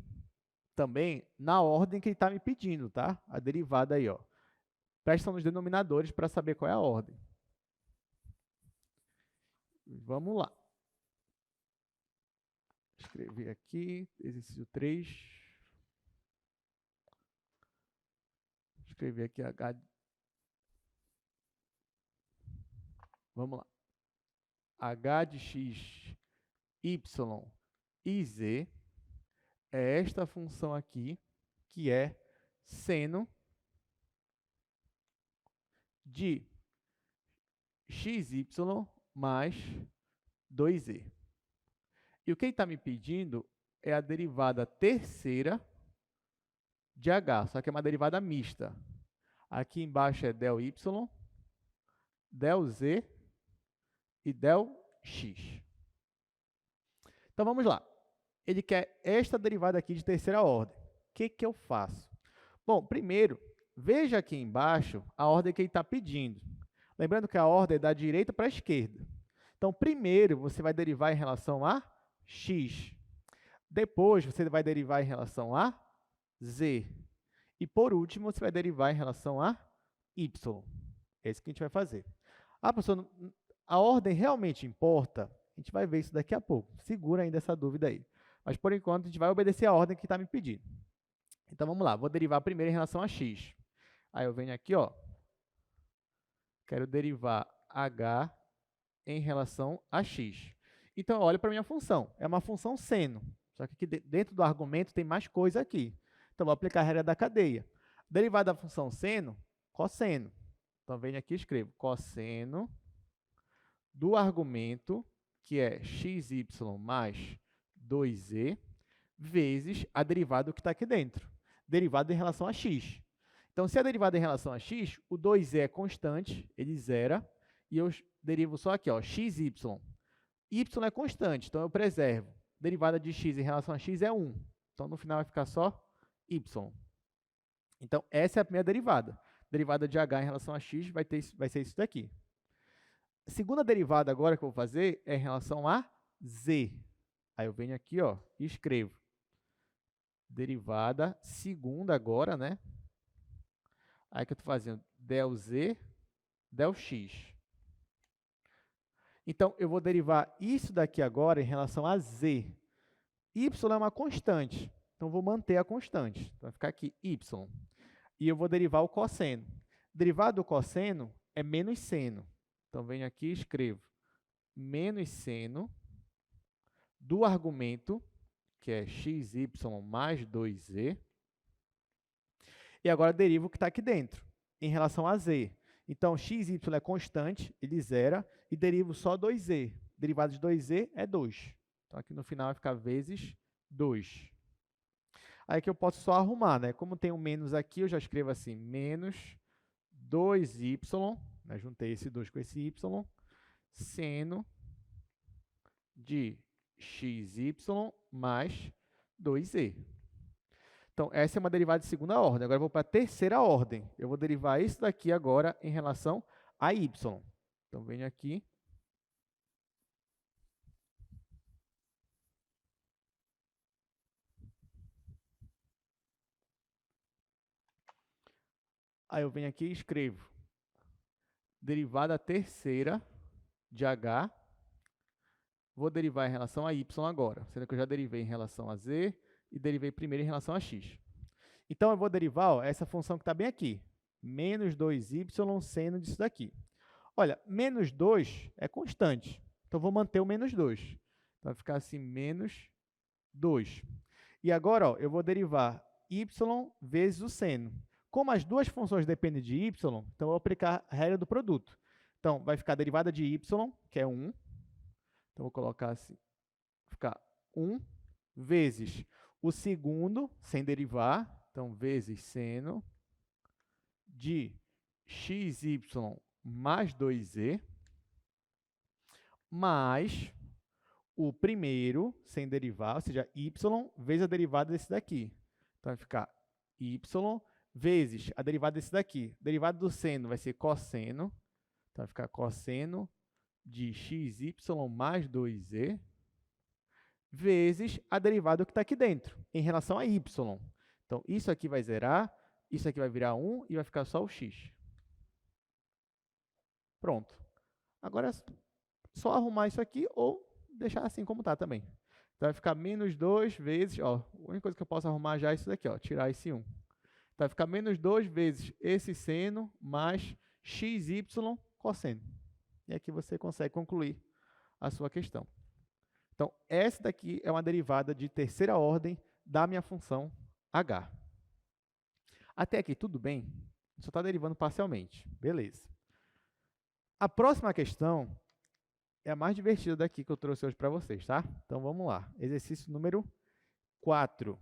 também na ordem que ele está me pedindo, tá? A derivada aí, ó. Presta nos denominadores para saber qual é a ordem. Vamos lá. Escrever aqui, exercício 3. Escrever aqui H. Vamos lá. H de x, y e z é esta função aqui, que é seno de xy mais 2z. E o que ele está me pedindo é a derivada terceira de h, só que é uma derivada mista. Aqui embaixo é del y, del z e del x. Então, vamos lá. Ele quer esta derivada aqui de terceira ordem. O que eu faço? Bom, primeiro, veja aqui embaixo a ordem que ele está pedindo. Lembrando que a ordem é da direita para a esquerda. Então, primeiro, você vai derivar em relação a x. Depois, você vai derivar em relação a z. E, por último, você vai derivar em relação a y. É isso que a gente vai fazer. Ah, professor, a ordem realmente importa? A gente vai ver isso daqui a pouco. Segura ainda essa dúvida aí. Mas, por enquanto, a gente vai obedecer a ordem que está me pedindo. Então, vamos lá. Vou derivar primeiro em relação a x. Aí, eu venho aqui, ó. Quero derivar h em relação a x. Então, olha para a minha função. É uma função seno. Só que aqui dentro do argumento tem mais coisa aqui. Então, vou aplicar a regra da cadeia. Derivada da função seno, cosseno. Então, venho aqui e escrevo cosseno do argumento, que é xy mais 2z, vezes a derivada que está aqui dentro. Derivada em relação a x. Então, se a derivada em relação a x, o 2z é constante, ele zera, e eu derivo só aqui, ó, xy. Y é constante, então eu preservo. Derivada de x em relação a x é 1. Então, no final vai ficar só y. Então, essa é a primeira derivada. Derivada de h em relação a x vai ser isso daqui. A segunda derivada agora que eu vou fazer é em relação a z. Aí eu venho aqui, ó, e escrevo. Derivada segunda agora, né? Aí que eu estou fazendo del z, del x. Então, eu vou derivar isso daqui agora em relação a z. Y é uma constante, então vou manter a constante. Então, vai ficar aqui y. E eu vou derivar o cosseno. Derivado do cosseno é menos seno. Então, venho aqui e escrevo menos seno do argumento, que é xy mais 2z. E agora derivo o que está aqui dentro, em relação a z. Então, xy é constante, ele zera, e derivo só 2z. Derivado de 2z é 2. Então, aqui no final vai ficar vezes 2. Aí que eu posso só arrumar, né? Como tem um menos aqui, eu já escrevo assim, menos 2y, né? Juntei esse 2 com esse y, seno de xy mais 2z. Então, essa é uma derivada de segunda ordem. Agora, eu vou para a terceira ordem. Eu vou derivar isso daqui agora em relação a y. Então, venho aqui. Aí, eu venho aqui e escrevo derivada terceira de h. Vou derivar em relação a y agora, sendo que eu já derivei em relação a z e derivei primeiro em relação a x. Então, eu vou derivar ó, essa função que está bem aqui, menos 2y seno disso daqui. Olha, menos 2 é constante, então vou manter o menos 2. Então, vai ficar assim, menos 2. E agora, ó, eu vou derivar y vezes o seno. Como as duas funções dependem de y, então eu vou aplicar a regra do produto. Então, vai ficar a derivada de y, que é 1. Então, vou colocar assim, vai ficar 1 vezes O segundo, sem derivar, então, vezes seno de xy mais 2z, mais o primeiro, sem derivar, ou seja, y vezes a derivada desse daqui. Então, vai ficar y vezes a derivada desse daqui. A derivada do seno vai ser cosseno. Então, vai ficar cosseno de xy mais 2z, vezes a derivada que está aqui dentro, em relação a y. Então, isso aqui vai zerar, isso aqui vai virar 1 e vai ficar só o x. Pronto. Agora, é só arrumar isso aqui ou deixar assim como está também. Então, vai ficar menos 2 vezes, ó, a única coisa que eu posso arrumar já é isso daqui, ó, tirar esse 1. Então, vai ficar menos 2 vezes esse seno mais xy cosseno. E aqui você consegue concluir a sua questão. Então, essa daqui é uma derivada de terceira ordem da minha função h. Até aqui, tudo bem? Só está derivando parcialmente. Beleza. A próxima questão é a mais divertida daqui que eu trouxe hoje para vocês, tá? Então, vamos lá. Exercício número 4.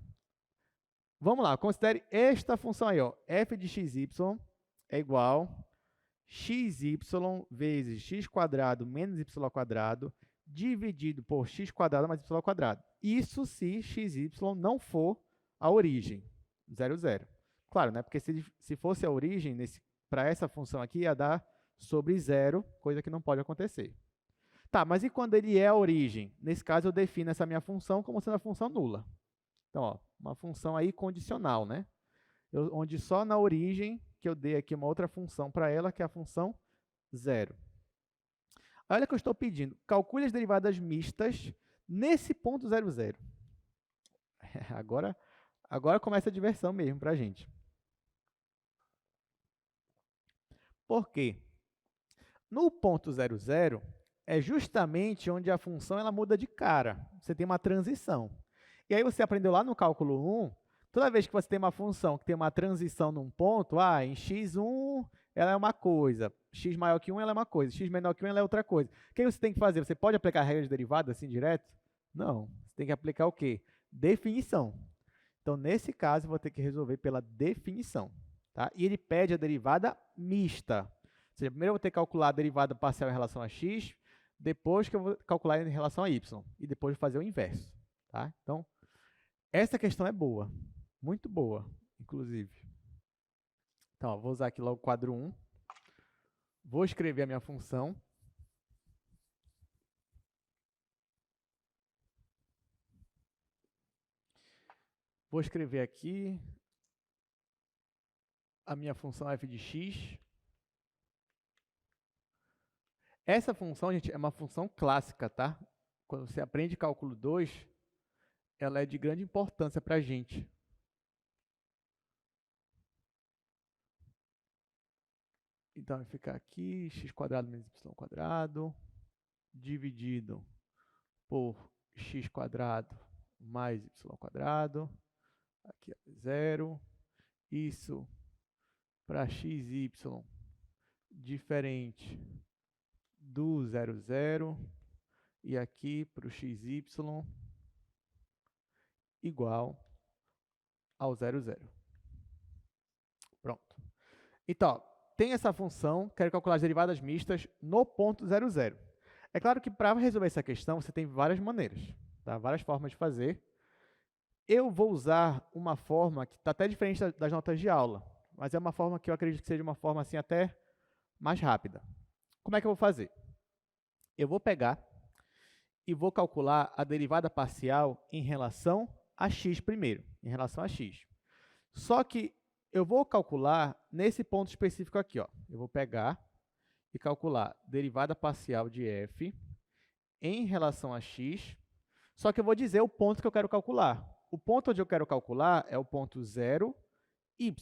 Vamos lá. Considere esta função aí, ó. F de xy é igual xy vezes x² menos y² dividido por x² mais y². Isso se xy não for a origem, 0, 0. Claro, né? Porque se fosse a origem, para essa função aqui, ia dar sobre 0, coisa que não pode acontecer. Tá, mas e quando ele é a origem? Nesse caso, eu defino essa minha função como sendo a função nula. Então, ó, uma função aí condicional, né? Onde só na origem que eu dei aqui uma outra função para ela, que é a função 0. Olha o que eu estou pedindo. Calcule as derivadas mistas nesse ponto 0, 0. Agora começa a diversão mesmo para a gente. Por quê? No ponto 0, 0, é justamente onde a função ela muda de cara. Você tem uma transição. E aí você aprendeu lá no cálculo 1, toda vez que você tem uma função que tem uma transição num ponto, em x1 ela é uma coisa, x maior que 1 ela é uma coisa, x menor que 1 ela é outra coisa. O que você tem que fazer? Você pode aplicar a regra de derivada assim direto? Não. Você tem que aplicar o quê? Definição. Então, nesse caso, eu vou ter que resolver pela definição. Tá? E ele pede a derivada mista. Ou seja, primeiro eu vou ter que calcular a derivada parcial em relação a x, depois que eu vou calcular em relação a y, e depois vou fazer o inverso. Tá? Então, essa questão é boa, muito boa, inclusive. Então, ó, vou usar aqui logo o quadro 1. Vou escrever a minha função. Vou escrever aqui a minha função f de x. Essa função, gente, é uma função clássica, tá? Quando você aprende cálculo 2, ela é de grande importância para a gente. Então, vai ficar aqui x² menos y² dividido por x² mais y². Aqui é 0. Isso para xy diferente do 0, 0. E aqui para o xy igual ao 0, 0. Pronto. Então, tem essa função, quero calcular as derivadas mistas no ponto 0, 0. É claro que para resolver essa questão, você tem várias maneiras, tá? Várias formas de fazer. Eu vou usar uma forma que está até diferente das notas de aula, mas é uma forma que eu acredito que seja uma forma assim até mais rápida. Como é que eu vou fazer? Eu vou pegar e vou calcular a derivada parcial em relação a x primeiro, em relação a x. Só que eu vou calcular nesse ponto específico aqui, ó. Eu vou pegar e calcular derivada parcial de f em relação a x, só que eu vou dizer o ponto que eu quero calcular. O ponto onde eu quero calcular é o ponto 0, y.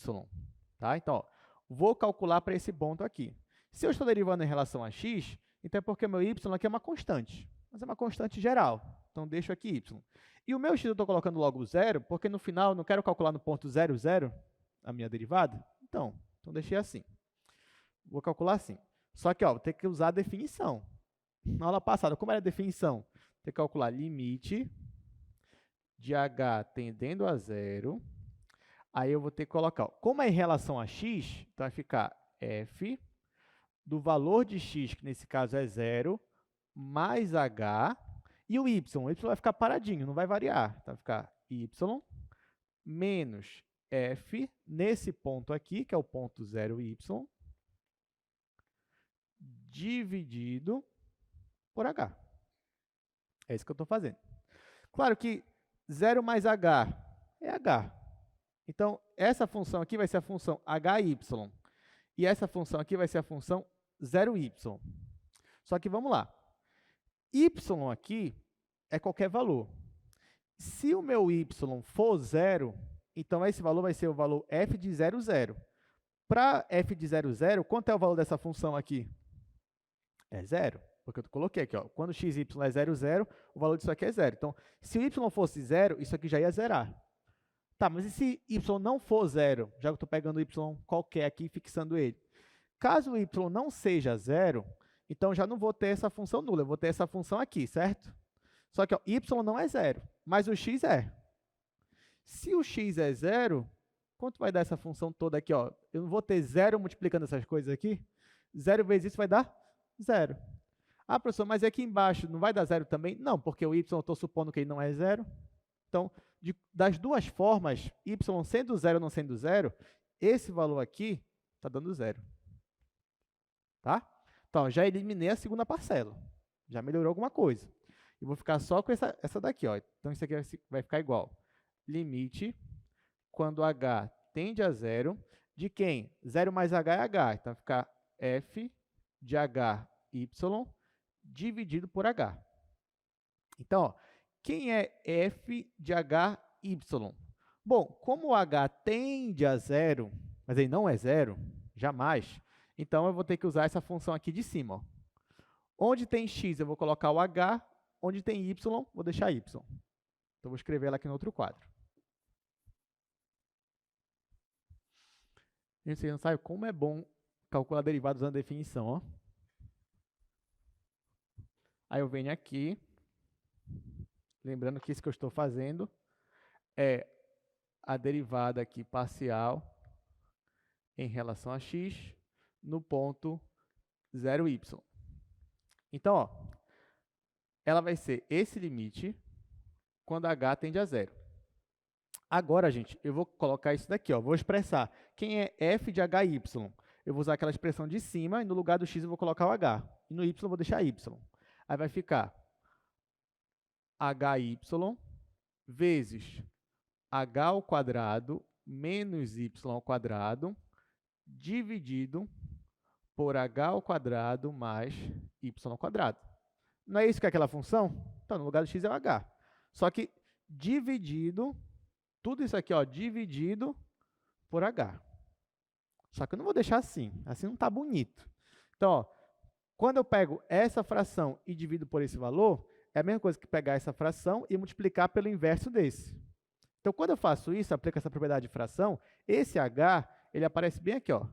Tá? Então, ó, vou calcular para esse ponto aqui. Se eu estou derivando em relação a x, então é porque meu y aqui é uma constante, mas é uma constante geral. Então, deixo aqui y. E o meu x eu estou colocando logo 0, porque no final eu não quero calcular no ponto 0, 0 a minha derivada. Então deixei assim. Vou calcular assim. Só que, ó, vou ter que usar a definição. Na aula passada, como era a definição? Tem que calcular limite de h tendendo a zero. Aí eu vou ter que colocar, ó, como é em relação a x, então vai ficar f do valor de x, que nesse caso é zero, mais h, e o y vai ficar paradinho, não vai variar. Então vai ficar y menos f, nesse ponto aqui, que é o ponto 0y, dividido por h. É isso que eu estou fazendo. Claro que 0 mais h é h. Então, essa função aqui vai ser a função hy, e essa função aqui vai ser a função 0y. Só que vamos lá. Y aqui é qualquer valor. Se o meu y for 0, então esse valor vai ser o valor f de 0, 0. Para f de 0, 0, quanto é o valor dessa função aqui? É 0, porque eu coloquei aqui, ó, quando x, y é 0, 0, o valor disso aqui é 0. Então, se o y fosse 0, isso aqui já ia zerar. Tá, mas e se y não for 0? Já que eu estou pegando y qualquer aqui e fixando ele. Caso o y não seja 0, então eu já não vou ter essa função nula, eu vou ter essa função aqui, certo? Só que ó, y não é 0, mas o x é. Se o x é 0, quanto vai dar essa função toda aqui? Ó? Eu não vou ter 0 multiplicando essas coisas aqui? 0 vezes isso vai dar 0. Ah, professor, mas aqui embaixo não vai dar 0 também? Não, porque o y eu estou supondo que ele não é 0. Então, das duas formas, y sendo 0 ou não sendo 0, esse valor aqui está dando 0. Tá? Então, já eliminei a segunda parcela. Já melhorou alguma coisa. E vou ficar só com essa daqui. Ó. Então, isso aqui vai ficar igual. Limite, quando h tende a 0, de quem? 0 mais h é h. Então, vai ficar f de hy dividido por h. Então, ó, quem é f de hy? Bom, como o h tende a 0, mas ele não é 0, jamais, então eu vou ter que usar essa função aqui de cima. Ó. Onde tem x, eu vou colocar o h, onde tem y, vou deixar y. Então, vou escrever ela aqui no outro quadro. Gente, vocês não sabem como é bom calcular derivadas usando definição. Ó. Aí eu venho aqui, lembrando que isso que eu estou fazendo é a derivada aqui parcial em relação a x no ponto 0y. Então, ó, ela vai ser esse limite quando h tende a 0. Agora, gente, eu vou colocar isso daqui, ó, vou expressar quem é f de hy. Eu vou usar aquela expressão de cima e no lugar do x eu vou colocar o h. E no y eu vou deixar y. Aí vai ficar hy vezes h ao quadrado menos y ao quadrado dividido por h ao quadrado mais y ao quadrado. Não é isso que é aquela função? Então, no lugar do x é o h. Só que dividido, tudo isso aqui, ó, dividido por h. Só que eu não vou deixar assim não está bonito. Então, ó, quando eu pego essa fração e divido por esse valor, é a mesma coisa que pegar essa fração e multiplicar pelo inverso desse. Então, quando eu faço isso, aplico essa propriedade de fração, esse h, ele aparece bem aqui, ó,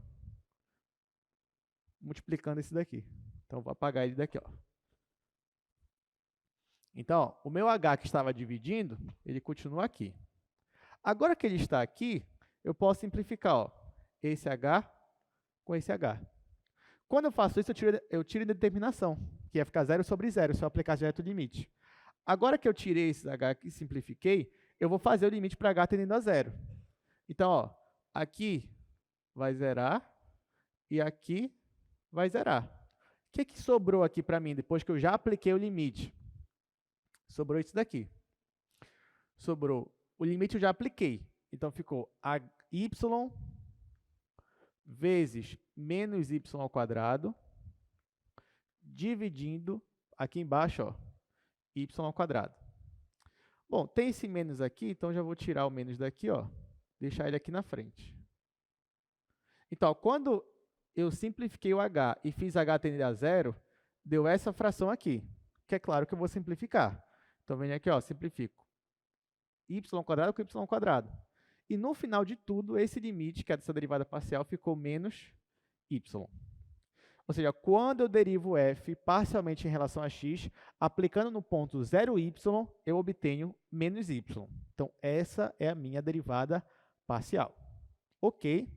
multiplicando esse daqui. Então, vou apagar ele daqui, ó. Então, ó, o meu h que estava dividindo, ele continua aqui. Agora que ele está aqui, eu posso simplificar, ó, esse h com esse h. Quando eu faço isso, eu tiro a determinação, que ia ficar 0 sobre 0, se eu aplicar direto o limite. Agora que eu tirei esse h aqui e simplifiquei, eu vou fazer o limite para h tendendo a 0. Então, ó, aqui vai zerar e aqui vai zerar. O que sobrou aqui para mim, depois que eu já apliquei o limite? Sobrou isso daqui. Sobrou o limite eu já apliquei. Então, ficou y vezes menos y ao quadrado, dividindo, aqui embaixo, ó, y ao quadrado. Bom, tem esse menos aqui, então já vou tirar o menos daqui, ó, deixar ele aqui na frente. Então, quando eu simplifiquei o h e fiz h tender a 0, deu essa fração aqui, que é claro que eu vou simplificar. Então, venho aqui, ó, simplifico y ao quadrado com y ao quadrado. E no final de tudo, esse limite, que é dessa derivada parcial, ficou menos y. Ou seja, quando eu derivo f parcialmente em relação a x, aplicando no ponto 0y, eu obtenho menos y. Então, essa é a minha derivada parcial. Ok,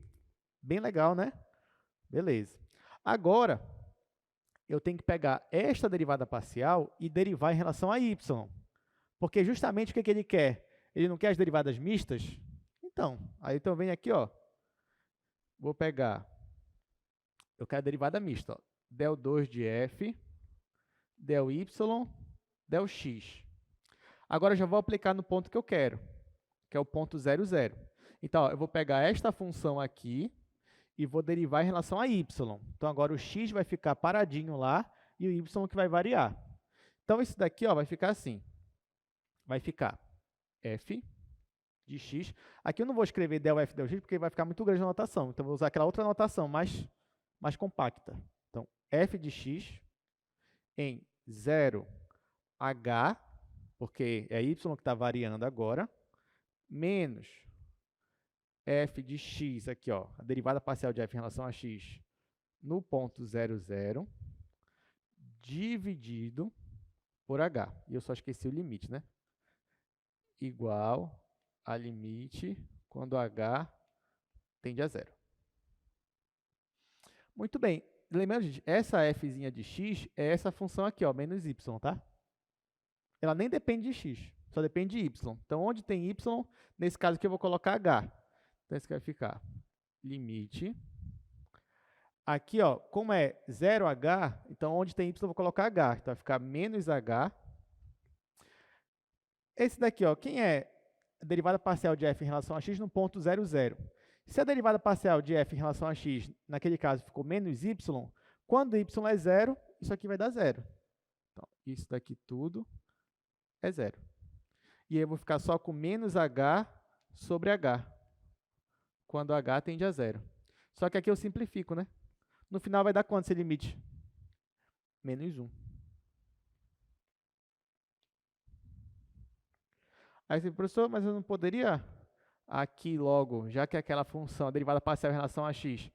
bem legal, né? Beleza. Agora, eu tenho que pegar esta derivada parcial e derivar em relação a y. Porque justamente o que ele quer? Ele não quer as derivadas mistas? Então, aí eu venho aqui, ó, vou pegar, eu quero a derivada mista, ó, del 2 de f, del y, del x. Agora, eu já vou aplicar no ponto que eu quero, que é o ponto 0, 0. Então, ó, eu vou pegar esta função aqui e vou derivar em relação a y. Então, agora o x vai ficar paradinho lá e o y que vai variar. Então, isso daqui ó, vai ficar assim. Vai ficar f de x. Aqui eu não vou escrever del f del x, porque vai ficar muito grande a notação. Então, eu vou usar aquela outra notação mais compacta. Então, f de x em 0h, porque é y que está variando agora, menos f de x, aqui, ó, a derivada parcial de f em relação a x, no ponto 0, 0, dividido por h. E eu só esqueci o limite, né? Igual a limite quando h tende a 0. Muito bem. Lembrando, gente, essa fzinha de x é essa função aqui, ó, menos y, tá? Ela nem depende de x, só depende de y. Então, onde tem y, nesse caso aqui eu vou colocar h. Então, isso aqui vai ficar limite. Aqui, ó, como é 0h, então onde tem y eu vou colocar h. Então, vai ficar menos h. Esse daqui, ó, quem é a derivada parcial de f em relação a x no ponto 0, 0? Se a derivada parcial de f em relação a x, naquele caso, ficou menos y, quando y é 0, isso aqui vai dar 0. Então, isso daqui tudo é 0. E aí eu vou ficar só com menos h sobre h, quando h tende a 0. Só que aqui eu simplifico, né? No final vai dar quanto esse limite? Menos 1. Aí você, professor, mas eu não poderia aqui logo, já que aquela função, a derivada parcial em relação a x,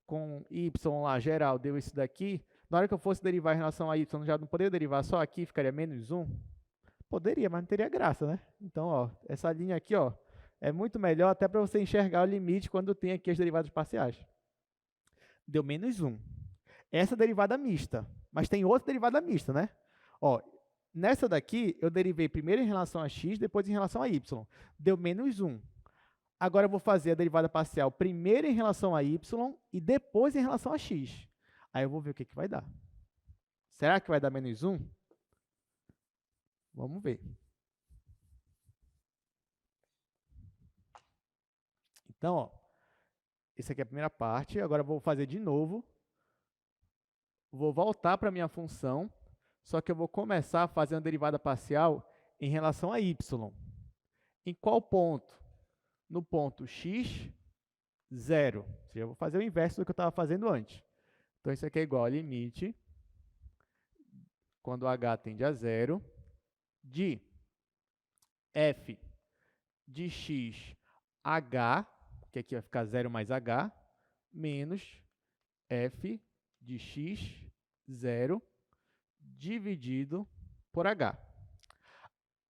com y lá geral, deu isso daqui, na hora que eu fosse derivar em relação a y, já não poderia derivar só aqui, ficaria menos 1? Poderia, mas não teria graça, né? Então, ó, essa linha aqui, ó, é muito melhor até para você enxergar o limite quando tem aqui as derivadas parciais. Deu menos 1. Essa é a derivada mista, mas tem outra derivada mista, né? Ó, nessa daqui, eu derivei primeiro em relação a x, depois em relação a y. Deu menos 1. Agora, eu vou fazer a derivada parcial primeiro em relação a y e depois em relação a x. Aí, eu vou ver o que vai dar. Será que vai dar menos 1? Vamos ver. Então, ó, essa aqui é a primeira parte. Agora, eu vou fazer de novo. Vou voltar para a minha função, só que eu vou começar fazendo a derivada parcial em relação a y. Em qual ponto? No ponto x, 0. Ou seja, eu vou fazer o inverso do que eu estava fazendo antes. Então, isso aqui é igual a limite, quando h tende a 0, de f de x h, que aqui vai ficar 0 mais h, menos f de x, 0, dividido por h.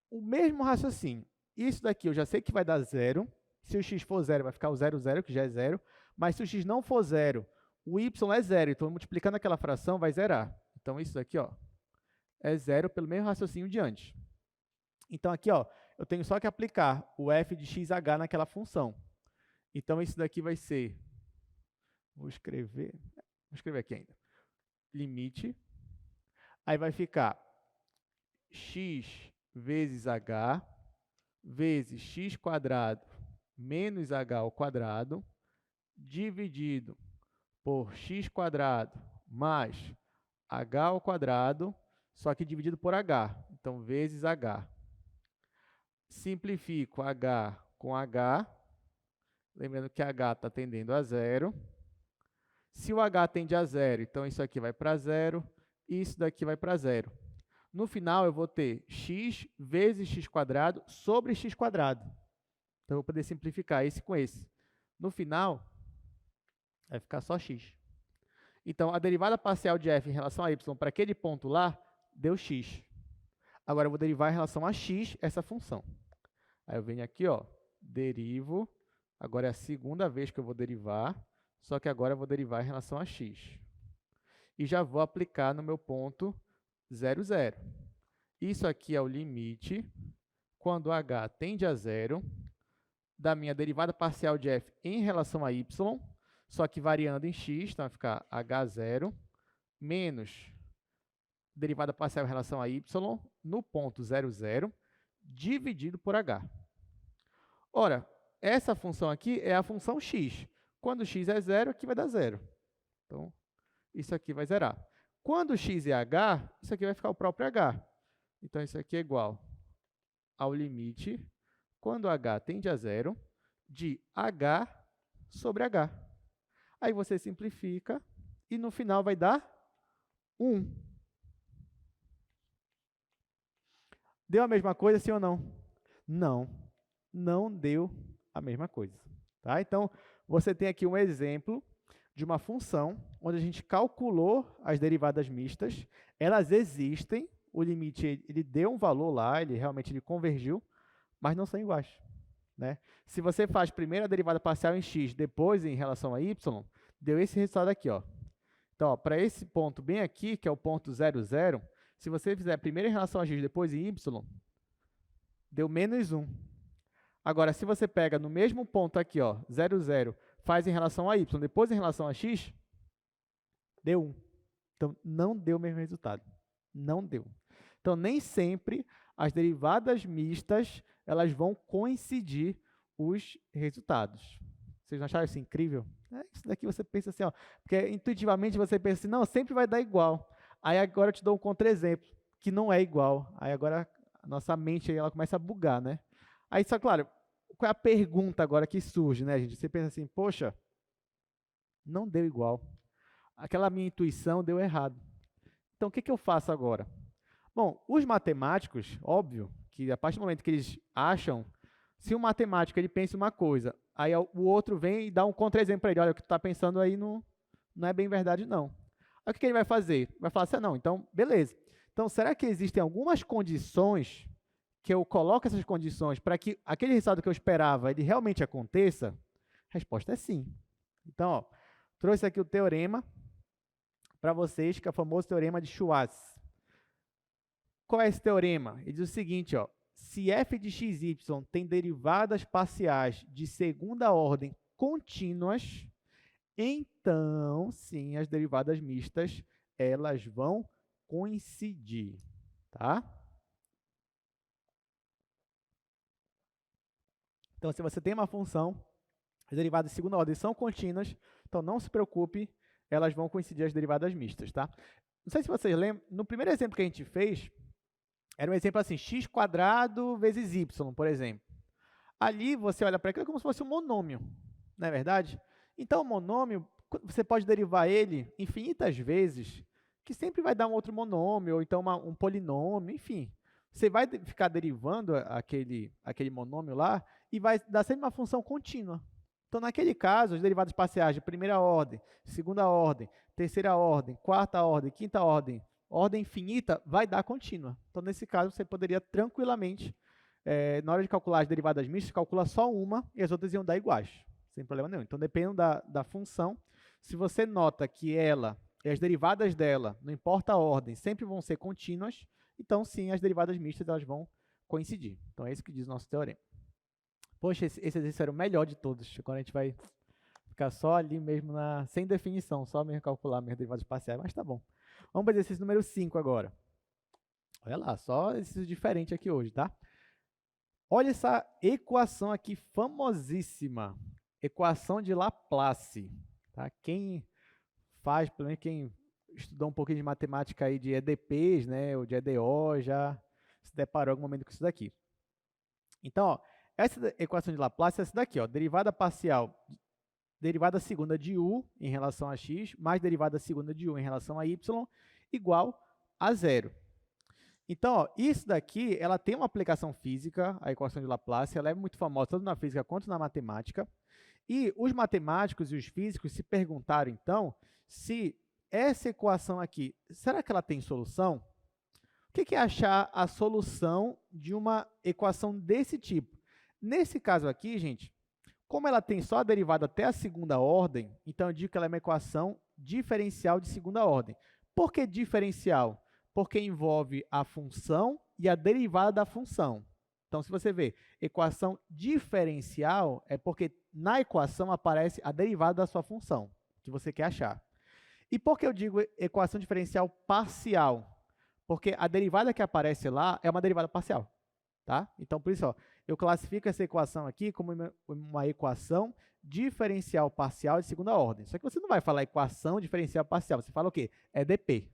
O mesmo raciocínio. Isso daqui eu já sei que vai dar 0. Se o x for 0, vai ficar o 0, 0, que já é 0. Mas se o x não for 0, o y é 0. Então, multiplicando aquela fração, vai zerar. Então, isso daqui ó, é 0 pelo mesmo raciocínio de antes. Então, aqui ó, eu tenho só que aplicar o f de xh naquela função. Então, isso daqui vai ser... Vou escrever aqui ainda. Limite. Aí vai ficar x vezes h vezes x² menos h² dividido por x² mais h², só que dividido por h. Então, vezes h. Simplifico h com h. Lembrando que h está tendendo a 0. Se o h tende a 0, então isso aqui vai para 0 e isso daqui vai para 0. No final, eu vou ter x vezes x² sobre x². Então, eu vou poder simplificar esse com esse. No final, vai ficar só x. Então, a derivada parcial de f em relação a y para aquele ponto lá, deu x. Agora, eu vou derivar em relação a x essa função. Aí eu venho aqui, ó, derivo. Agora é a segunda vez que eu vou derivar, só que agora eu vou derivar em relação a x. E já vou aplicar no meu ponto 0, 0. Isso aqui é o limite, quando h tende a 0, da minha derivada parcial de f em relação a y, só que variando em x, então vai ficar h0 menos derivada parcial em relação a y no ponto 0, 0, dividido por h. Ora, essa função aqui é a função x. Quando x é 0, aqui vai dar 0. Então, isso aqui vai zerar. Quando x é h, isso aqui vai ficar o próprio h. Então, isso aqui é igual ao limite, quando h tende a 0, de h sobre h. Aí você simplifica e no final vai dar 1. Deu a mesma coisa, sim ou não? Não, não deu a mesma coisa. Tá? Então, você tem aqui um exemplo de uma função onde a gente calculou as derivadas mistas, elas existem, o limite ele deu um valor lá, ele realmente convergiu, mas não são iguais. Né? Se você faz primeiro a derivada parcial em x, depois em relação a y, deu esse resultado aqui. Ó. Então, para esse ponto bem aqui, que é o ponto 0, 0, se você fizer primeiro em relação a x, depois em y, deu menos 1. Agora, se você pega no mesmo ponto aqui, ó, 0, 0, faz em relação a y, depois em relação a x, deu 1. Então, não deu o mesmo resultado. Não deu. Então, nem sempre as derivadas mistas elas vão coincidir os resultados. Vocês não acharam isso incrível? Isso daqui você pensa assim, ó, porque intuitivamente você pensa assim, não, sempre vai dar igual. Aí agora eu te dou um contra-exemplo, que não é igual. Aí agora a nossa mente aí, ela começa a bugar, né? Aí só, claro, qual é a pergunta agora que surge, né, gente? Você pensa assim, poxa, não deu igual. Aquela minha intuição deu errado. Então, o que eu faço agora? Bom, os matemáticos, óbvio, que a partir do momento que eles acham, se um matemático ele pensa uma coisa, aí o outro vem e dá um contra-exemplo para ele, olha, o que tu está pensando aí não é bem verdade, não. Aí o que ele vai fazer? Vai falar assim, não, então, beleza. Então, será que existem algumas condições que eu coloco essas condições para que aquele resultado que eu esperava, ele realmente aconteça? A resposta é sim. Então, ó, trouxe aqui o teorema para vocês, que é o famoso teorema de Schwartz. Qual é esse teorema? Ele diz o seguinte, ó, se f de xy tem derivadas parciais de segunda ordem contínuas, então, sim, as derivadas mistas, elas vão coincidir, tá? Então, se você tem uma função, as derivadas de segunda ordem são contínuas, então não se preocupe, elas vão coincidir as derivadas mistas, tá? Não sei se vocês lembram, no primeiro exemplo que a gente fez, era um exemplo assim, x² vezes y, por exemplo. Ali você olha para aquilo como se fosse um monômio, não é verdade? Então, o monômio, você pode derivar ele infinitas vezes, que sempre vai dar um outro monômio, ou então um polinômio, enfim. Você vai ficar derivando aquele monômio lá e vai dar sempre uma função contínua. Então, naquele caso, as derivadas parciais de primeira ordem, segunda ordem, terceira ordem, quarta ordem, quinta ordem, ordem infinita, vai dar contínua. Então, nesse caso, você poderia tranquilamente, na hora de calcular as derivadas mistas, calcula só uma e as outras iam dar iguais, sem problema nenhum. Então, dependendo da função, se você nota que ela e as derivadas dela, não importa a ordem, sempre vão ser contínuas, então, sim, as derivadas mistas elas vão coincidir. Então, é isso que diz o nosso teorema. Poxa, esse exercício era o melhor de todos. Agora a gente vai ficar só ali mesmo, sem definição, só mesmo calcular minhas derivadas parciais, mas tá bom. Vamos para o exercício número 5 agora. Olha lá, só exercício diferente aqui hoje, tá? Olha essa equação aqui famosíssima. Equação de Laplace. Tá? Quem faz, pelo menos quem estudou um pouquinho de matemática aí de EDPs, né, ou de EDO, já se deparou em algum momento com isso daqui. Então, ó, essa equação de Laplace é essa daqui, ó, derivada parcial, derivada segunda de u em relação a x, mais derivada segunda de u em relação a y, igual a zero. Então, ó, isso daqui ela tem uma aplicação física, a equação de Laplace, ela é muito famosa tanto na física quanto na matemática, e os matemáticos e os físicos se perguntaram, então, se essa equação aqui, será que ela tem solução? O que é achar a solução de uma equação desse tipo? Nesse caso aqui, gente, como ela tem só a derivada até a segunda ordem, então eu digo que ela é uma equação diferencial de segunda ordem. Por que diferencial? Porque envolve a função e a derivada da função. Então, se você ver equação diferencial, é porque na equação aparece a derivada da sua função, que você quer achar. E por que eu digo equação diferencial parcial? Porque a derivada que aparece lá é uma derivada parcial. Tá? Então, por isso, ó, eu classifico essa equação aqui como uma equação diferencial parcial de segunda ordem. Só que você não vai falar equação diferencial parcial, você fala o quê? EDP.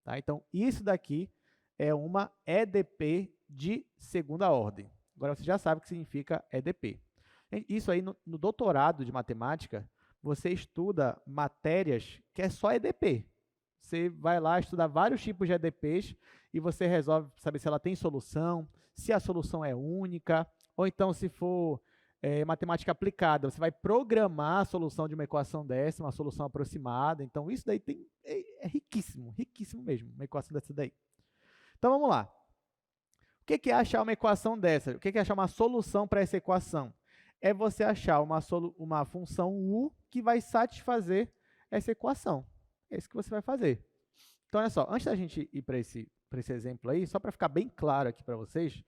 Tá? Então, isso daqui é uma EDP de segunda ordem. Agora, você já sabe o que significa EDP. Isso aí, no doutorado de matemática, você estuda matérias que é só EDP. Você vai lá estudar vários tipos de EDPs e você resolve saber se ela tem solução, se a solução é única, ou então, se for matemática aplicada, você vai programar a solução de uma equação dessa, uma solução aproximada. Então, isso daí é riquíssimo, riquíssimo mesmo, uma equação dessa daí. Então, vamos lá. O que é achar uma equação dessa? O que é achar uma solução para essa equação? É você achar uma função u que vai satisfazer essa equação. É isso que você vai fazer. Então, olha só, antes da gente ir para esse exemplo aí, só para ficar bem claro aqui para vocês,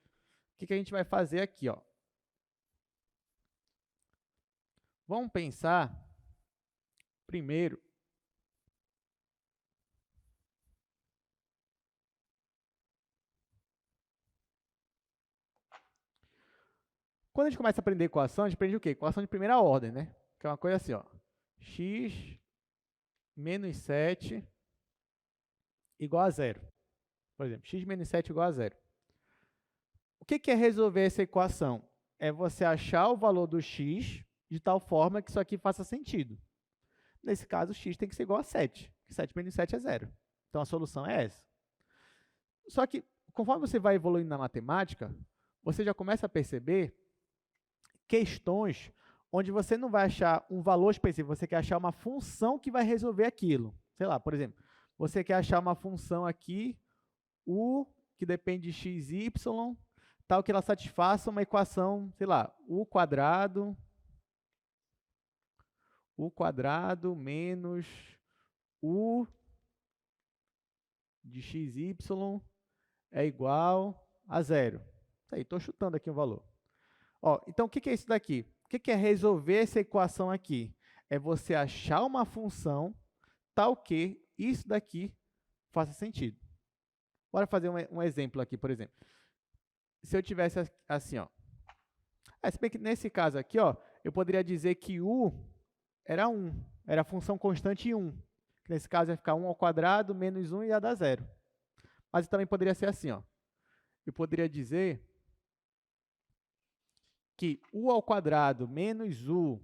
o que a gente vai fazer aqui, ó? Vamos pensar, primeiro, quando a gente começa a aprender equação, a gente aprende o quê? Equação de primeira ordem, né? Que é uma coisa assim, ó, x menos 7 igual a zero. Por exemplo, x menos 7 igual a zero. O que é resolver essa equação? É você achar o valor do x de tal forma que isso aqui faça sentido. Nesse caso, x tem que ser igual a 7, porque 7 menos 7 é zero. Então, a solução é essa. Só que, conforme você vai evoluindo na matemática, você já começa a perceber questões onde você não vai achar um valor específico, você quer achar uma função que vai resolver aquilo. Sei lá, por exemplo, você quer achar uma função aqui, u, que depende de x, y, tal que ela satisfaça uma equação, sei lá, u quadrado menos u de xy é igual a zero. Isso aí, estou chutando aqui um valor. Ó, então, o que é isso daqui? O que é resolver essa equação aqui? É você achar uma função tal que isso daqui faça sentido. Bora fazer um exemplo aqui, por exemplo. Se eu tivesse assim, ó. Se bem que nesse caso aqui, ó, eu poderia dizer que u era 1, era a função constante 1. Que nesse caso ia ficar 1 ao quadrado menos 1 e ia dar zero. Mas também poderia ser assim, ó. Eu poderia dizer que u ao quadrado menos u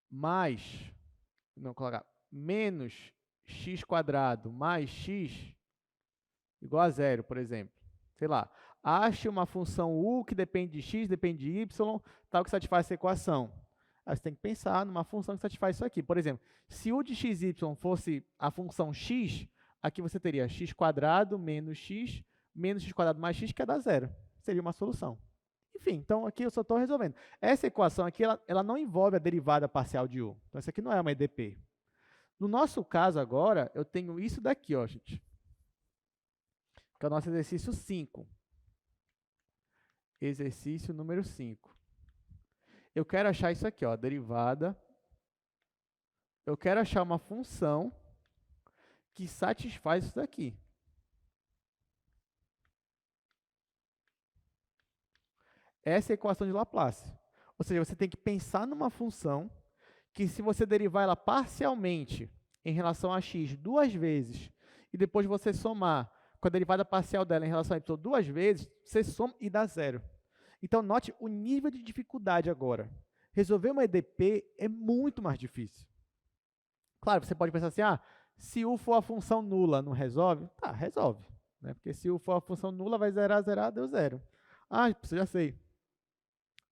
mais, não colocar, menos x quadrado mais x igual a zero, por exemplo. Sei lá, ache uma função u que depende de x, depende de y, tal que satisfaz essa equação. Aí você tem que pensar numa função que satisfaz isso aqui. Por exemplo, se u de xy fosse a função x, aqui você teria x quadrado menos x quadrado mais x, que é dar zero. Seria uma solução. Enfim, então aqui eu só estou resolvendo. Essa equação aqui, ela não envolve a derivada parcial de u. Então, essa aqui não é uma EDP. No nosso caso agora, eu tenho isso daqui, ó, gente. Que é o nosso exercício 5. Exercício número 5. Eu quero achar isso aqui, ó, derivada. Eu quero achar uma função que satisfaz isso daqui. Essa é a equação de Laplace. Ou seja, você tem que pensar numa função que, se você derivar ela parcialmente em relação a x duas vezes, e depois você somar com a derivada parcial dela em relação a y duas vezes, você soma e dá zero. Então, note o nível de dificuldade agora. Resolver uma EDP é muito mais difícil. Claro, você pode pensar assim, se u for a função nula, não resolve? Tá, resolve. Né? Porque se u for a função nula, vai zerar, zerar, deu zero. Já sei.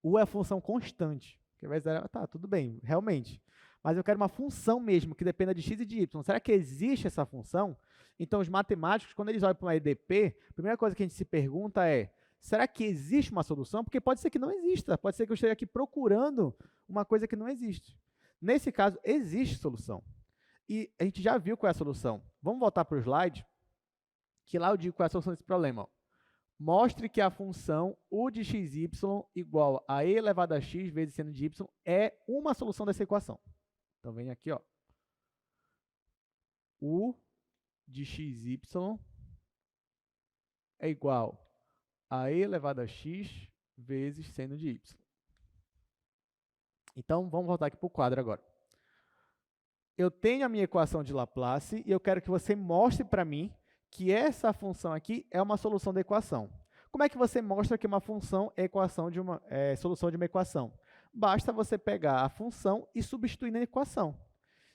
U é a função constante, que vai zerar, tá, tudo bem, realmente. mas eu quero uma função mesmo, que dependa de x e de y. Será que existe essa função? Então, os matemáticos, quando eles olham para uma EDP, a primeira coisa que a gente se pergunta é, será que existe uma solução? Porque pode ser que não exista, pode ser que eu esteja aqui procurando uma coisa que não existe. Nesse caso, existe solução. E a gente já viu qual é a solução. Vamos voltar para o slide, que lá eu digo qual é a solução desse problema. Ó. Mostre que a função u de xy igual a e elevado a x vezes seno de y é uma solução dessa equação. Então, vem aqui, ó. U de xy é igual a e elevado a x vezes seno de y. Então, vamos voltar aqui para o quadro agora. Eu tenho a minha equação de Laplace e eu quero que você mostre para mim que essa função aqui é uma solução da equação. Como é que você mostra que uma função é solução de uma equação? Basta você pegar a função e substituir na equação.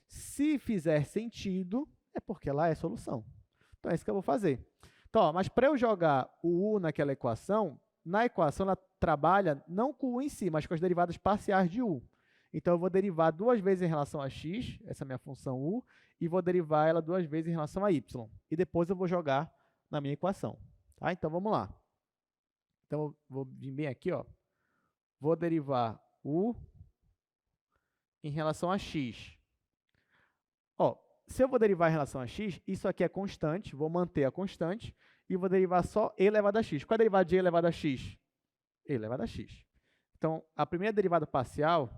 Se fizer sentido, é porque ela é solução. Então, é isso que eu vou fazer. Então, ó, mas para eu jogar o u naquela equação, na equação ela trabalha não com o u em si, mas com as derivadas parciais de u. Então, eu vou derivar duas vezes em relação a x, essa é a minha função u, e vou derivar ela duas vezes em relação a y. E depois eu vou jogar na minha equação. Tá? Então, vamos lá. Então, eu vou vir bem aqui, ó. Vou derivar u em relação a x. Ó, se eu vou derivar em relação a x, isso aqui é constante, vou manter a constante, e vou derivar só e elevado a x. Qual é a derivada de e elevado a x? E elevado a x. Então, a primeira derivada parcial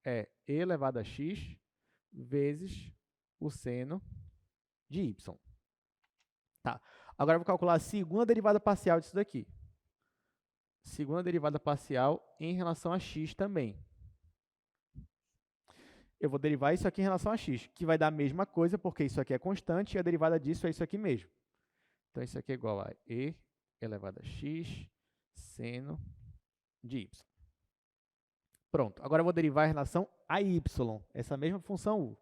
é e elevado a x vezes o seno de y. Tá. Agora, eu vou calcular a segunda derivada parcial disso daqui. Segunda derivada parcial em relação a x também. Eu vou derivar isso aqui em relação a x, que vai dar a mesma coisa, porque isso aqui é constante, e a derivada disso é isso aqui mesmo. Então, isso aqui é igual a e elevado a x seno de y. Pronto. Agora, eu vou derivar em relação a y, essa mesma função u.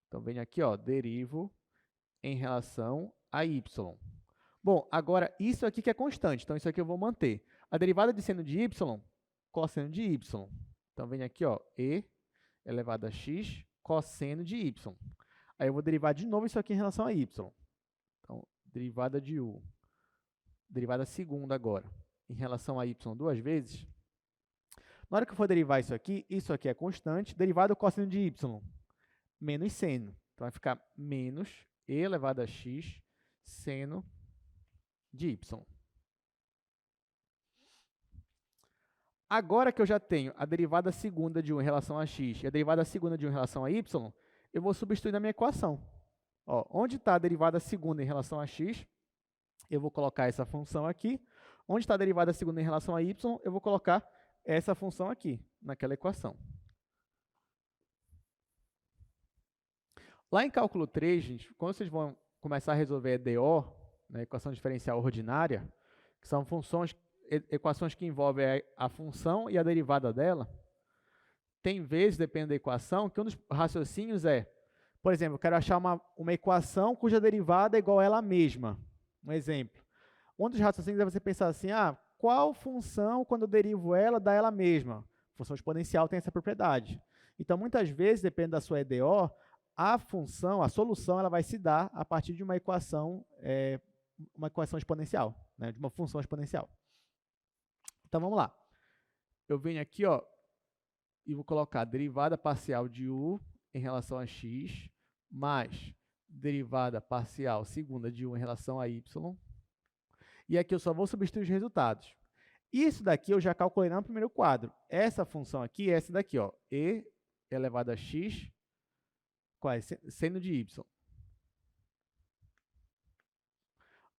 Então, venho aqui, ó, derivo em relação a y. Bom, agora, isso aqui que é constante, então isso aqui eu vou manter. A derivada de seno de y, cosseno de y. Então, venho aqui, ó, e elevado a x cosseno de y. Aí, eu vou derivar de novo isso aqui em relação a y. Então, derivada de u, derivada segunda agora, em relação a y duas vezes. Na hora que eu for derivar isso aqui é constante, derivada do cosseno de y, menos seno. Então, vai ficar menos e elevado a x seno de y. Agora que eu já tenho a derivada segunda de 1 em relação a x e a derivada segunda de 1 em relação a y, eu vou substituir na minha equação. Ó, onde está a derivada segunda em relação a x, eu vou colocar essa função aqui. Onde está a derivada segunda em relação a y, eu vou colocar essa função aqui, naquela equação. Lá em cálculo 3, gente, quando vocês vão começar a resolver EDO, né, equação diferencial ordinária, que são equações que envolvem a função e a derivada dela, tem vezes, dependendo da equação, que um dos raciocínios é, por exemplo, eu quero achar uma equação cuja derivada é igual a ela mesma. Um exemplo. Um dos raciocínios é você pensar assim, qual função, quando eu derivo ela, dá ela mesma? Função exponencial tem essa propriedade. Então, muitas vezes, depende da sua EDO, a solução, ela vai se dar a partir de uma equação exponencial, né, de uma função exponencial. Então, vamos lá. Eu venho aqui, ó, e vou colocar derivada parcial de u em relação a x, mais derivada parcial segunda de u em relação a y. E aqui eu só vou substituir os resultados. Isso daqui eu já calculei no primeiro quadro. Essa função aqui é essa daqui, ó, e elevado a x, seno de y.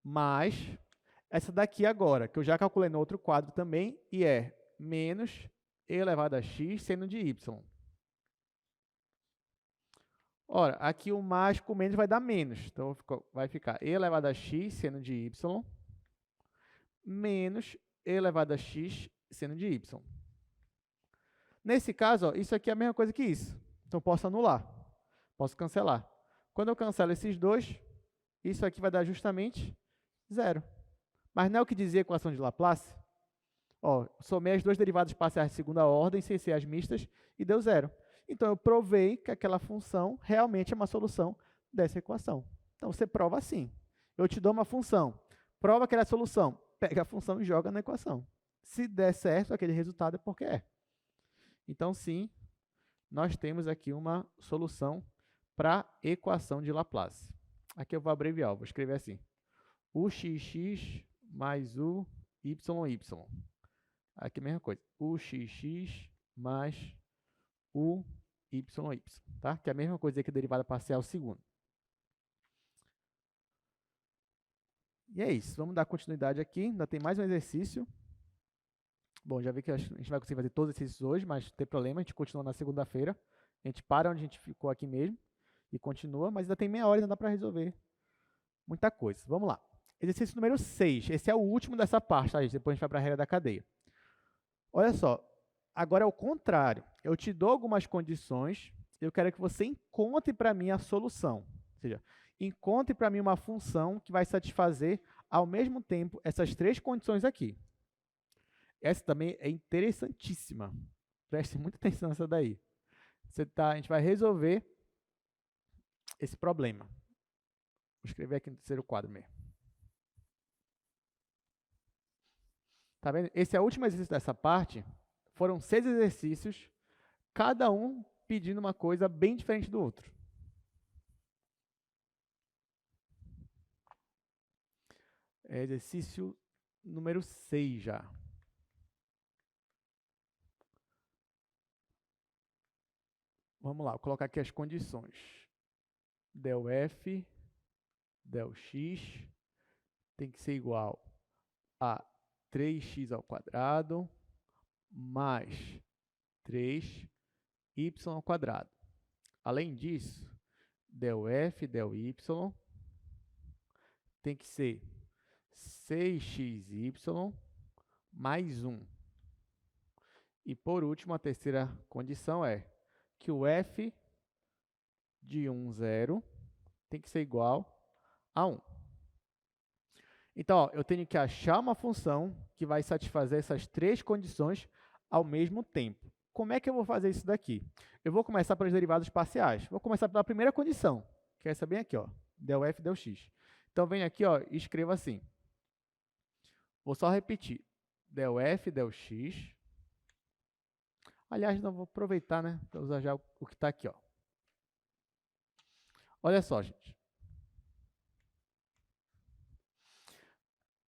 Mais essa daqui agora, que eu já calculei no outro quadro também, e é menos e elevado a x seno de y. Ora, aqui o mais com menos vai dar menos. Então, vai ficar e elevado a x seno de y menos e elevado a x seno de y. Nesse caso, ó, isso aqui é a mesma coisa que isso. Então, posso anular. Posso cancelar. Quando eu cancelo esses dois, isso aqui vai dar justamente zero. Mas não é o que dizia a equação de Laplace? Ó, somei as duas derivadas parciais de segunda ordem, sem ser as mistas, e deu zero. Então, eu provei que aquela função realmente é uma solução dessa equação. Então, você prova assim. Eu te dou uma função, prova que ela é a solução, pega a função e joga na equação. Se der certo aquele resultado, é porque é. Então, sim, nós temos aqui uma solução para a equação de Laplace. Aqui eu vou abreviar, vou escrever assim. O xx mais o yy. Aqui a mesma coisa. O xx mais o yy, tá? Que é a mesma coisa que a derivada parcial segundo. E é isso. Vamos dar continuidade aqui. Ainda tem mais um exercício. Bom, já vi que a gente vai conseguir fazer todos os exercícios hoje, mas não tem problema, a gente continua na segunda-feira. A gente para onde a gente ficou aqui mesmo e continua, mas ainda tem meia hora e ainda dá para resolver muita coisa. Vamos lá. Exercício número 6. Esse é o último dessa parte, tá, gente? Depois a gente vai para a regra da cadeia. Olha só, agora é o contrário. Eu te dou algumas condições, eu quero que você encontre para mim a solução. Ou seja, encontre para mim uma função que vai satisfazer ao mesmo tempo essas três condições aqui. Essa também é interessantíssima. Preste muita atenção nessa daí. A gente vai resolver esse problema. Vou escrever aqui no terceiro quadro mesmo. Tá vendo? Esse é o último exercício dessa parte. Foram 6 exercícios, cada um pedindo uma coisa bem diferente do outro. É exercício número 6 já. Vamos lá, vou colocar aqui as condições. Del f, del x tem que ser igual a 3x ao quadrado mais 3y ao quadrado. Além disso, del f, del y tem que ser 6xy mais 1. E, por último, a terceira condição é que o f de 1, 0 tem que ser igual a 1. Então, ó, eu tenho que achar uma função que vai satisfazer essas três condições ao mesmo tempo. Como é que eu vou fazer isso daqui? Eu vou começar pelas derivadas parciais. Vou começar pela primeira condição, que é essa bem aqui, ó, del f, del x. Então, venho aqui ó, e escrevo assim. Vou só repetir. Del f, del x. Aliás, não vou aproveitar, né, para usar já o que está aqui, ó. Olha só, gente.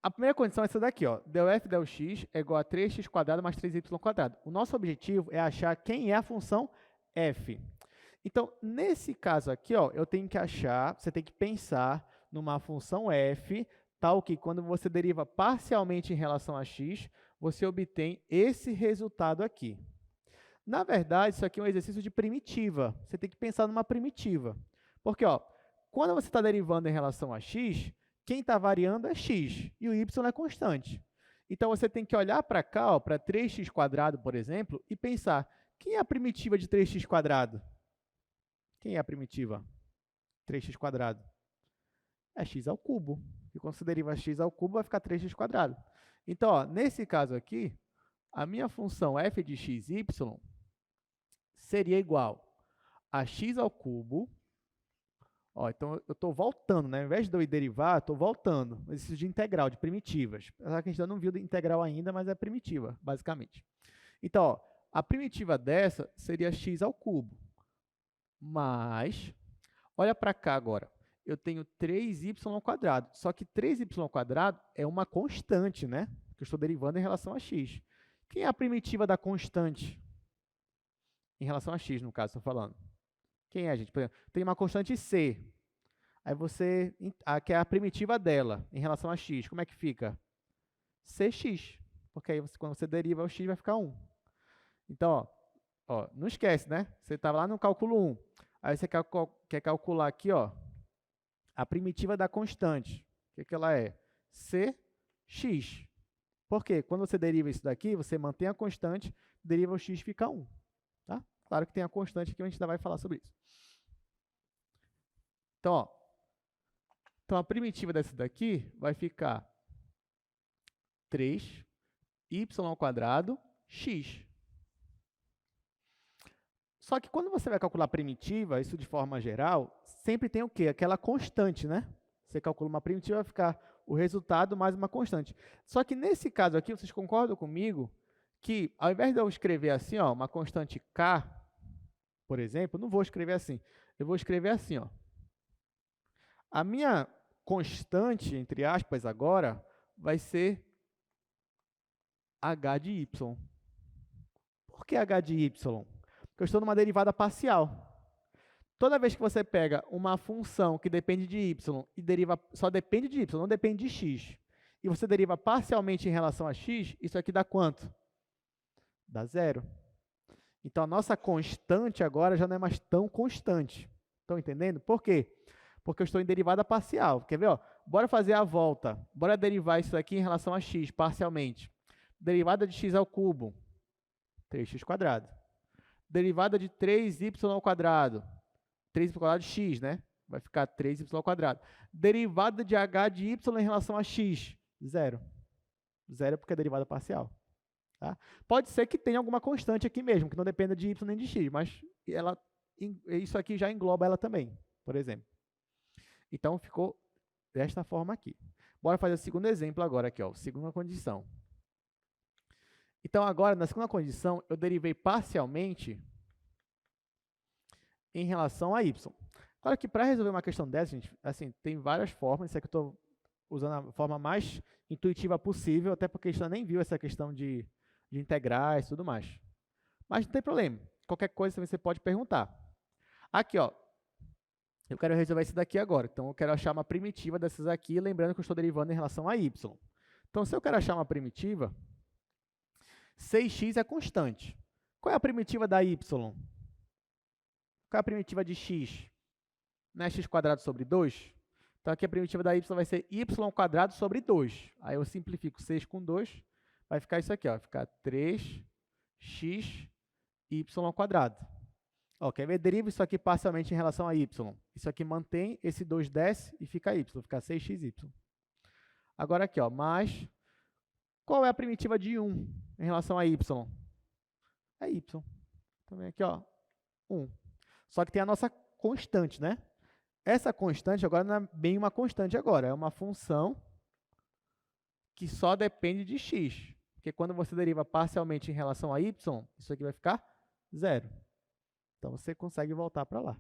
A primeira condição é essa daqui, ó. Del f, del x é igual a 3x² mais 3y². O nosso objetivo é achar quem é a função f. Então, nesse caso aqui, ó, eu tenho que achar, você tem que pensar numa função f, tal que quando você deriva parcialmente em relação a x, você obtém esse resultado aqui. Na verdade, isso aqui é um exercício de primitiva. Você tem que pensar numa primitiva. Porque, ó, quando você está derivando em relação a x, quem está variando é x e o y é constante. Então, você tem que olhar para cá, para 3x², por exemplo, e pensar, quem é a primitiva de 3x²? Quem é a primitiva? 3x². É x ao cubo. E quando você deriva x ao cubo, vai ficar 3x². Então, ó, nesse caso aqui, a minha função f de xy seria igual a x ao cubo. Ó, então, eu estou voltando, né? Ao invés de eu ir derivar, estou voltando. Exercício de integral, de primitivas. Apesar que a gente ainda não viu de integral ainda, mas é primitiva, basicamente. Então, ó, a primitiva dessa seria x ao cubo. Mas, olha para cá agora. Eu tenho 3y². Só que 3y² é uma constante, né? Que eu estou derivando em relação a x. Quem é a primitiva da constante? Em relação a x, no caso, estou falando. Quem é, gente? Por exemplo, tem uma constante c. Aí você quer a primitiva dela em relação a x. Como é que fica? Cx. Porque aí quando você deriva o x vai ficar 1. Então, ó, não esquece, né? Você estava lá no cálculo 1. Aí você quer calcular aqui, ó, a primitiva da constante. O que ela é? Cx. Por quê? Quando você deriva isso daqui, você mantém a constante, deriva o x, fica 1. Tá? Claro que tem a constante aqui, a gente ainda vai falar sobre isso. Então, ó, então a primitiva dessa daqui vai ficar 3y² x. Só que quando você vai calcular primitiva, isso de forma geral, sempre tem o quê? Aquela constante, né? Você calcula uma primitiva, vai ficar o resultado mais uma constante. Só que nesse caso aqui, vocês concordam comigo que ao invés de eu escrever assim, ó, uma constante k, por exemplo, não vou escrever assim. Eu vou escrever assim, ó. A minha constante, entre aspas, agora, vai ser h de y. Por que h de y? Porque eu estou numa derivada parcial. Toda vez que você pega uma função que depende de y e deriva, só depende de y, não depende de x, e você deriva parcialmente em relação a x, isso aqui dá quanto? Dá zero. Então, a nossa constante agora já não é mais tão constante. Estão entendendo? Por quê? Porque eu estou em derivada parcial. Quer ver? Ó? Bora fazer a volta. Bora derivar isso aqui em relação a x parcialmente. Derivada de x ao cubo, 3x². Derivada de 3y ao quadrado, 3y ao quadrado de x, né? Vai ficar 3y ao quadrado. Derivada de h de y em relação a x, zero. Zero porque é derivada parcial. Tá? Pode ser que tenha alguma constante aqui mesmo, que não dependa de y nem de x, mas isso aqui já engloba ela também, por exemplo. Então, ficou desta forma aqui. Bora fazer o segundo exemplo agora aqui, ó, segunda condição. Então, agora, na segunda condição, eu derivei parcialmente em relação a y. Claro que para resolver uma questão dessa, gente, assim, tem várias formas. Isso aqui eu estou usando a forma mais intuitiva possível, até porque a gente nem viu essa questão de integrais e tudo mais. Mas não tem problema. Qualquer coisa você pode perguntar. Aqui, ó, eu quero resolver isso daqui agora. Então, eu quero achar uma primitiva dessas aqui, lembrando que eu estou derivando em relação a y. Então, se eu quero achar uma primitiva, 6x é constante. Qual é a primitiva da y? Qual é a primitiva de x? Não é x² sobre 2? Então, aqui a primitiva da y vai ser y² sobre 2. Aí eu simplifico 6 com 2, vai ficar isso aqui, ó, vai ficar 3x y². Ó, quer ver? Deriva isso aqui parcialmente em relação a y. Isso aqui mantém, esse 2 desce e fica y, fica 6xy. Agora aqui, ó, mais... Qual é a primitiva de 1 em relação a y? É y. Também aqui, ó, 1. Só que tem a nossa constante, né? Essa constante agora não é bem uma constante agora, é uma função que só depende de x. Porque quando você deriva parcialmente em relação a y, isso aqui vai ficar zero. Então, você consegue voltar para lá.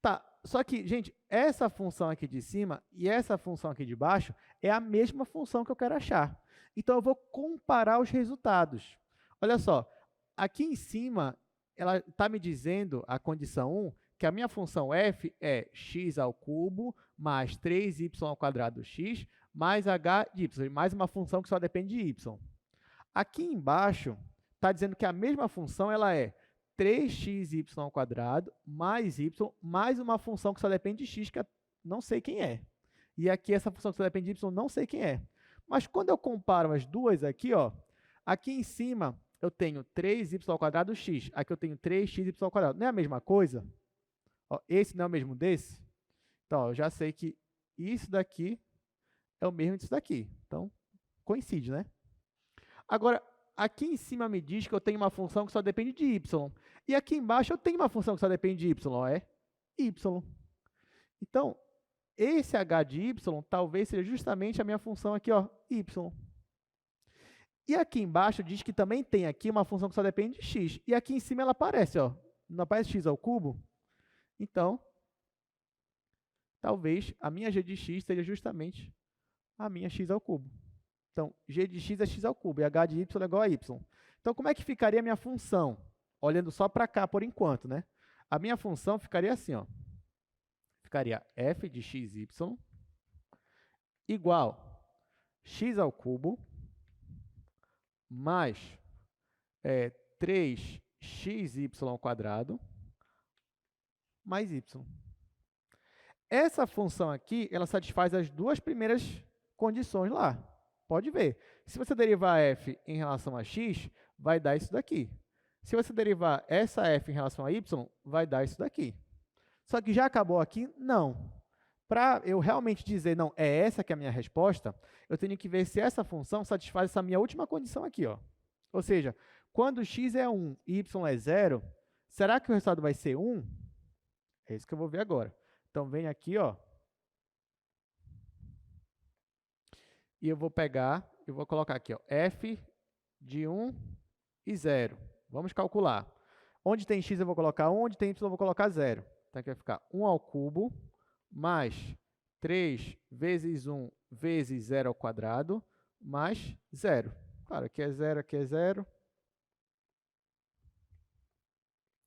Tá, só que, gente, essa função aqui de cima e essa função aqui de baixo é a mesma função que eu quero achar. Então, eu vou comparar os resultados. Olha só, aqui em cima, ela está me dizendo, a condição 1, que a minha função f é x ao cubo mais 3y² mais h de y, mais uma função que só depende de y. Aqui embaixo, está dizendo que a mesma função ela é 3xy² mais y mais uma função que só depende de x, que eu não sei quem é. E aqui essa função que só depende de y, não sei quem é. Mas quando eu comparo as duas aqui, ó, aqui em cima eu tenho 3y² x, aqui eu tenho 3xy². Não é a mesma coisa? Ó, esse não é o mesmo desse? Então, ó, eu já sei que isso daqui é o mesmo disso daqui. Então, coincide, né? Agora, aqui em cima me diz que eu tenho uma função que só depende de y. E aqui embaixo eu tenho uma função que só depende de y, ó, é y. Então, esse h de y talvez seja justamente a minha função aqui, ó, y. E aqui embaixo diz que também tem aqui uma função que só depende de x. E aqui em cima ela aparece, ó, não aparece x ao cubo? Então, talvez a minha g de x seja justamente a minha x ao cubo. Então, g de x é x ao cubo e h de y é igual a y. Então, como é que ficaria a minha função? Olhando só para cá por enquanto, né? A minha função ficaria assim, ó. Ficaria f de xy igual x ao cubo mais 3xy² mais y. Essa função aqui, ela satisfaz as duas primeiras condições lá. Pode ver. Se você derivar f em relação a x, vai dar isso daqui. Se você derivar essa f em relação a y, vai dar isso daqui. Só que já acabou aqui? Não. Para eu realmente dizer, não, é essa que é a minha resposta, eu tenho que ver se essa função satisfaz essa minha última condição aqui, ó. Ou seja, quando x é 1 e y é 0, Será que o resultado vai ser 1? É isso que eu vou ver agora. Então, vem aqui, ó. E eu vou pegar, eu vou colocar aqui, ó, f de 1 e 0. Vamos calcular. Onde tem x eu vou colocar 1, onde tem y eu vou colocar 0. Então, aqui vai ficar 1 ao cubo mais 3 vezes 1 vezes 0 ao quadrado mais 0. Claro, aqui é 0, aqui é 0.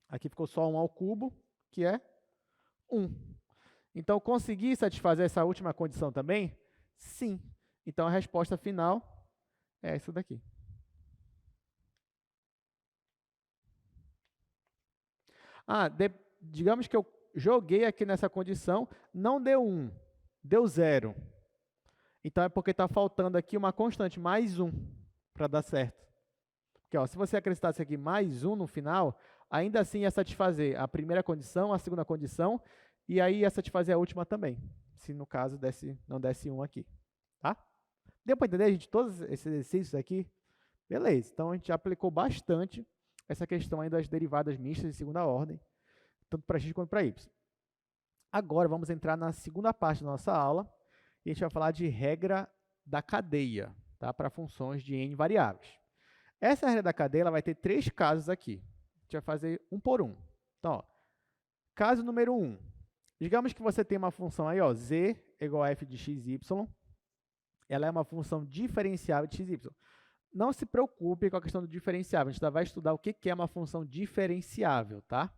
Aqui ficou só 1 ao cubo, que é 1. Então, consegui satisfazer essa última condição também? Sim. Então, a resposta final é essa daqui. Digamos que eu joguei aqui nessa condição, não deu 1, deu 0. Então, é porque está faltando aqui uma constante, mais 1, para dar certo. Porque, ó, se você acrescentasse aqui mais 1 no final, ainda assim ia satisfazer a primeira condição, a segunda condição, e aí ia satisfazer a última também, se no caso não desse 1 aqui. Tá? Deu para entender, gente, todos esses exercícios aqui? Beleza, então a gente aplicou bastante essa questão aí das derivadas mistas de segunda ordem, tanto para x quanto para y. Agora vamos entrar na segunda parte da nossa aula, e a gente vai falar de regra da cadeia, tá? Para funções de n variáveis. Essa regra da cadeia ela vai ter 3 casos aqui. A gente vai fazer um por um. Então, ó, caso número 1. Digamos que você tem uma função aí, ó, z igual a f de x, y. Ela é uma função diferenciável de x, y. Não se preocupe com a questão do diferenciável. A gente ainda vai estudar o que é uma função diferenciável, tá?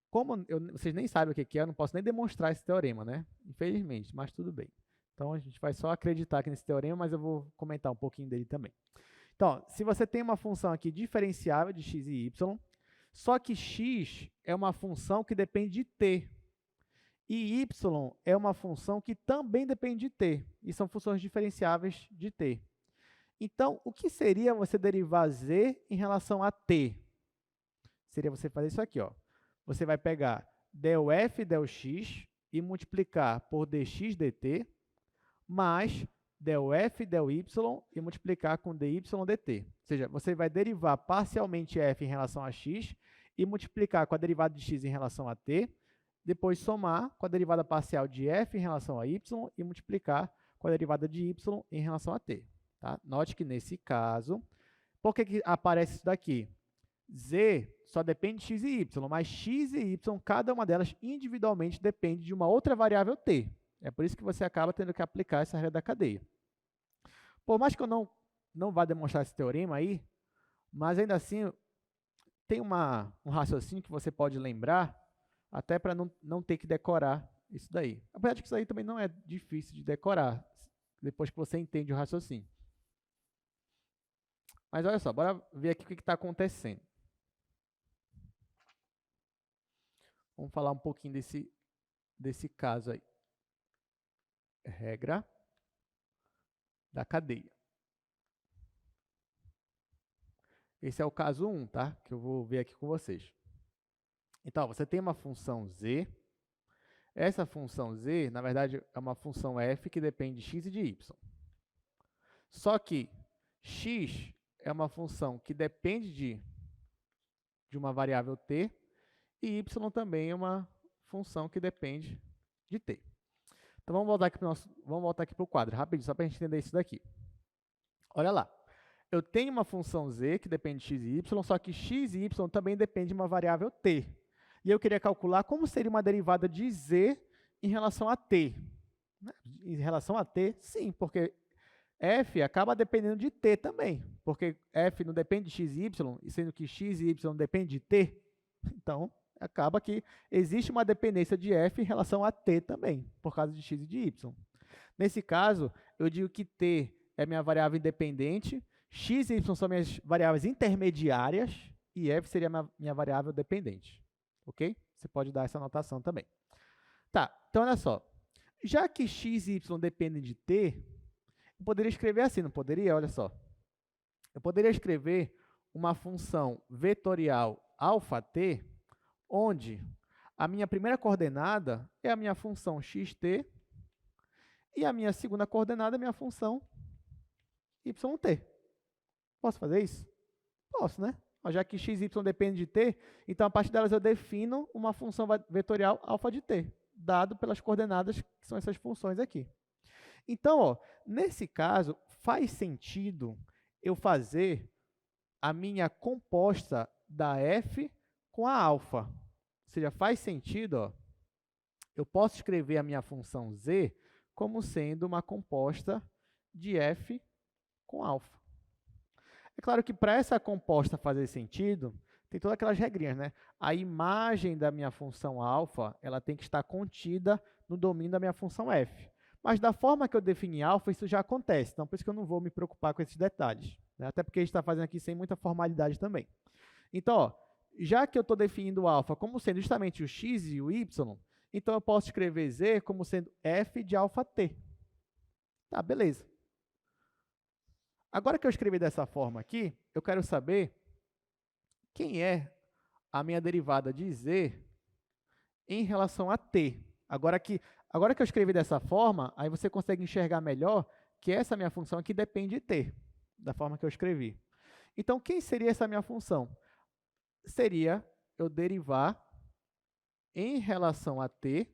Como vocês nem sabem o que é, eu não posso nem demonstrar esse teorema, né? Infelizmente, mas tudo bem. Então, a gente vai só acreditar aqui nesse teorema, mas eu vou comentar um pouquinho dele também. Então, se você tem uma função aqui diferenciável de x e y, só que x é uma função que depende de t, e y é uma função que também depende de t, e são funções diferenciáveis de t. Então, o que seria você derivar z em relação a t? Seria você fazer isso aqui, ó. Você vai pegar del f del x e multiplicar por dx dt, mais del f del y e multiplicar com dy dt. Ou seja, você vai derivar parcialmente f em relação a x e multiplicar com a derivada de x em relação a t, depois somar com a derivada parcial de f em relação a y e multiplicar com a derivada de y em relação a t. Tá? Note que nesse caso, por que aparece isso daqui? Z só depende de x e y, mas x e y, cada uma delas individualmente depende de uma outra variável t. É por isso que você acaba tendo que aplicar essa regra da cadeia. Por mais que eu não vá demonstrar esse teorema aí, mas ainda assim tem um raciocínio que você pode lembrar, até para não ter que decorar isso daí. Apesar de que isso aí também não é difícil de decorar, depois que você entende o raciocínio. Mas olha só, bora ver aqui o que está acontecendo. Vamos falar um pouquinho desse caso aí. Regra da cadeia. Esse é o caso 1, tá? Que eu vou ver aqui com vocês. Então, você tem uma função z. Essa função z, na verdade, é uma função f que depende de x e de y. Só que x é uma função que depende de uma variável t, e y também é uma função que depende de t. Então, vamos voltar aqui para o quadro, rapidinho, só para a gente entender isso daqui. Olha lá. Eu tenho uma função z que depende de x e y, só que x e y também dependem de uma variável t. E eu queria calcular como seria uma derivada de z em relação a t. Em relação a t, sim, porque f acaba dependendo de t também, porque f não depende de x e y, sendo que x e y dependem de t. Então, acaba que existe uma dependência de f em relação a t também, por causa de x e de y. Nesse caso, eu digo que t é minha variável independente, x e y são minhas variáveis intermediárias e f seria minha variável dependente. Ok? Você pode dar essa anotação também. Tá, então olha só. Já que x e y dependem de t, eu poderia escrever assim, não poderia? Olha só. Eu poderia escrever uma função vetorial αt, onde a minha primeira coordenada é a minha função xt e a minha segunda coordenada é a minha função yt. Posso fazer isso? Posso, né? Ó, já que x e y depende de t, então a partir delas eu defino uma função vetorial alfa de t, dado pelas coordenadas que são essas funções aqui. Então, ó, nesse caso, faz sentido eu fazer a minha composta da f com a alfa. Ou seja, faz sentido, ó, eu posso escrever a minha função z como sendo uma composta de f com alfa. É claro que para essa composta fazer sentido, tem todas aquelas regrinhas, né? A imagem da minha função alfa, ela tem que estar contida no domínio da minha função f. Mas da forma que eu defini alfa, isso já acontece. Então, por isso que eu não vou me preocupar com esses detalhes, né? Até porque a gente está fazendo aqui sem muita formalidade também. Então, ó, já que eu estou definindo alfa como sendo justamente o x e o y, então eu posso escrever z como sendo f de alfa t. Tá, beleza. Agora que eu escrevi dessa forma aqui, eu quero saber quem é a minha derivada de z em relação a t. Agora que eu escrevi dessa forma, aí você consegue enxergar melhor que essa minha função aqui depende de t, da forma que eu escrevi. Então, quem seria essa minha função? Seria eu derivar em relação a t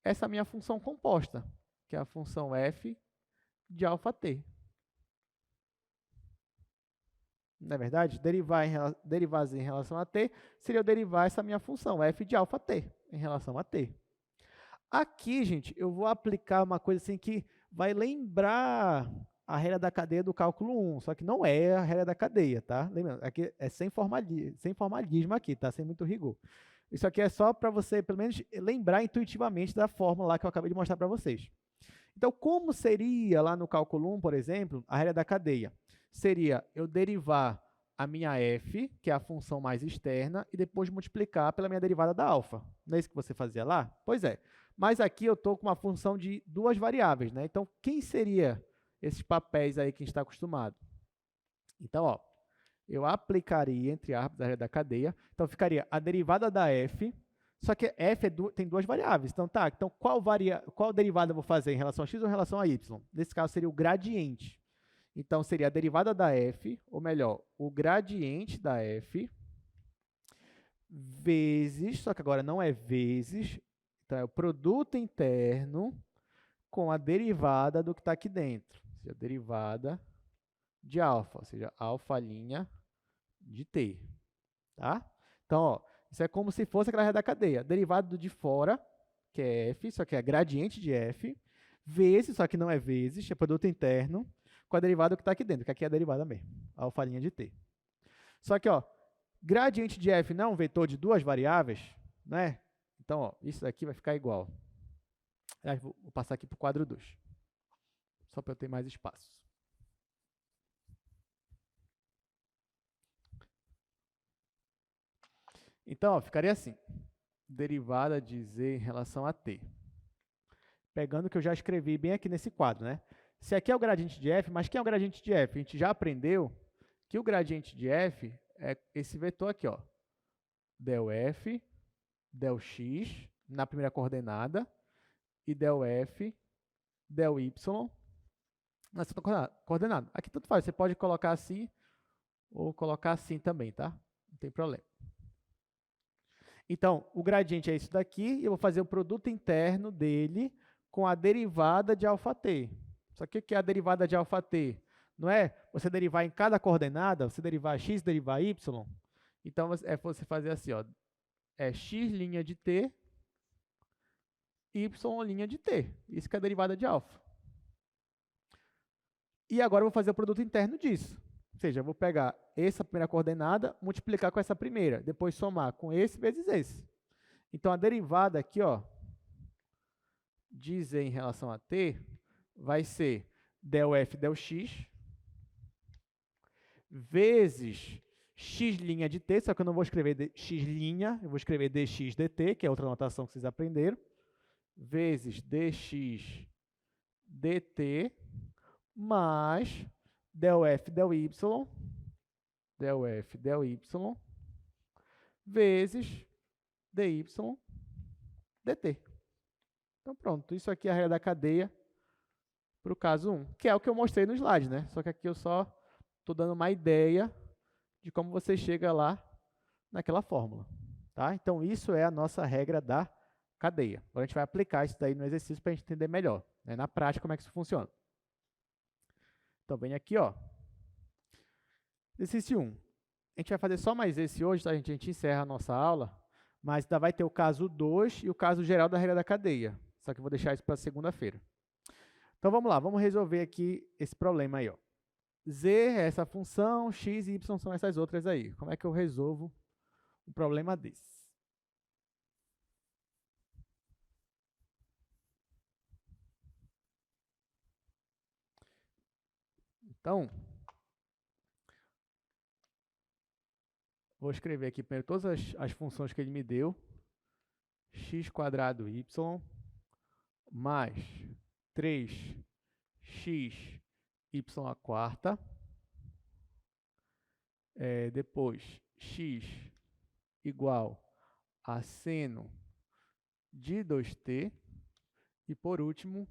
essa minha função composta, que é a função f de alfa t. Não é verdade? Derivar z em relação a t seria eu derivar essa minha função, f de alfa t, em relação a t. Aqui, gente, eu vou aplicar uma coisa assim que vai lembrar a regra da cadeia do cálculo 1, só que não é a regra da cadeia, tá? Lembrando, aqui é sem formalismo aqui, tá? Sem muito rigor. Isso aqui é só para você, pelo menos, lembrar intuitivamente da fórmula lá que eu acabei de mostrar para vocês. Então, como seria lá no cálculo 1, por exemplo, a regra da cadeia? Seria eu derivar a minha f, que é a função mais externa, e depois multiplicar pela minha derivada da alfa. Não é isso que você fazia lá? Pois é. Mas aqui eu estou com uma função de duas variáveis, né? Então, quem seria esses papéis aí que a gente está acostumado? Então, ó, eu aplicaria, entre aspas, a regra da cadeia. Então, ficaria a derivada da f, só que f tem duas variáveis. Então, tá, então qual derivada eu vou fazer em relação a x ou em relação a y? Nesse caso, seria o gradiente. Então, seria a derivada da f, ou melhor, o gradiente da f, vezes, só que agora não é vezes, então é o produto interno com a derivada do que está aqui dentro. Ou seja, a derivada de alfa, ou seja, alfa' de t. Tá? Então, ó, isso é como se fosse aquela regra da cadeia. Derivada do de fora, que é f, só que é gradiente de f, vezes, só que não é vezes, é produto interno, com a derivada que está aqui dentro, que aqui é a derivada mesmo, alfa' de t. Só que, ó, gradiente de f não é um vetor de duas variáveis, né? Então, ó, isso daqui vai ficar igual. Vou passar aqui para o quadro 2, só para eu ter mais espaço. Então, ó, ficaria assim, derivada de z em relação a t. Pegando o que eu já escrevi bem aqui nesse quadro, né? Se aqui é o gradiente de f, mas quem é o gradiente de f? A gente já aprendeu que o gradiente de f é esse vetor aqui, ó, del f, del x, na primeira coordenada, e del f, del y, na segunda coordenada. Aqui tanto faz, você pode colocar assim, ou colocar assim também, tá? Não tem problema. Então, o gradiente é isso daqui, e eu vou fazer o produto interno dele com a derivada de alfa t. Só que o que é a derivada de alfa t? Não é você derivar em cada coordenada, você derivar x, derivar y. Então, é você fazer assim, ó, é x' de t, y' de t. Isso que é a derivada de alfa. E agora eu vou fazer o produto interno disso. Ou seja, eu vou pegar essa primeira coordenada, multiplicar com essa primeira, depois somar com esse vezes esse. Então, a derivada aqui, ó, de z em relação a t, vai ser del f del x, vezes x' de t, só que eu não vou escrever x', eu vou escrever dx dt, que é outra notação que vocês aprenderam, vezes dx dt, mais del f del y, vezes dy dt. Então, pronto, isso aqui é a regra da cadeia para o caso 1, que é o que eu mostrei no slide, né? Só que aqui eu só estou dando uma ideia de como você chega lá naquela fórmula. Tá? Então, isso é a nossa regra da cadeia. Agora, a gente vai aplicar isso daí no exercício para a gente entender melhor, né, na prática, como é que isso funciona. Então, vem aqui, ó. Exercício 1. A gente vai fazer só mais esse hoje, tá? A gente encerra a nossa aula, mas ainda vai ter o caso 2 e o caso geral da regra da cadeia. Só que eu vou deixar isso para segunda-feira. Então, vamos lá. Vamos resolver aqui esse problema aí, ó. Z é essa função, x e y são essas outras aí. Como é que eu resolvo um problema desse? Então, vou escrever aqui primeiro todas as funções que ele me deu. X² y mais 3x y². Depois, x igual a seno de 2t. E, por último,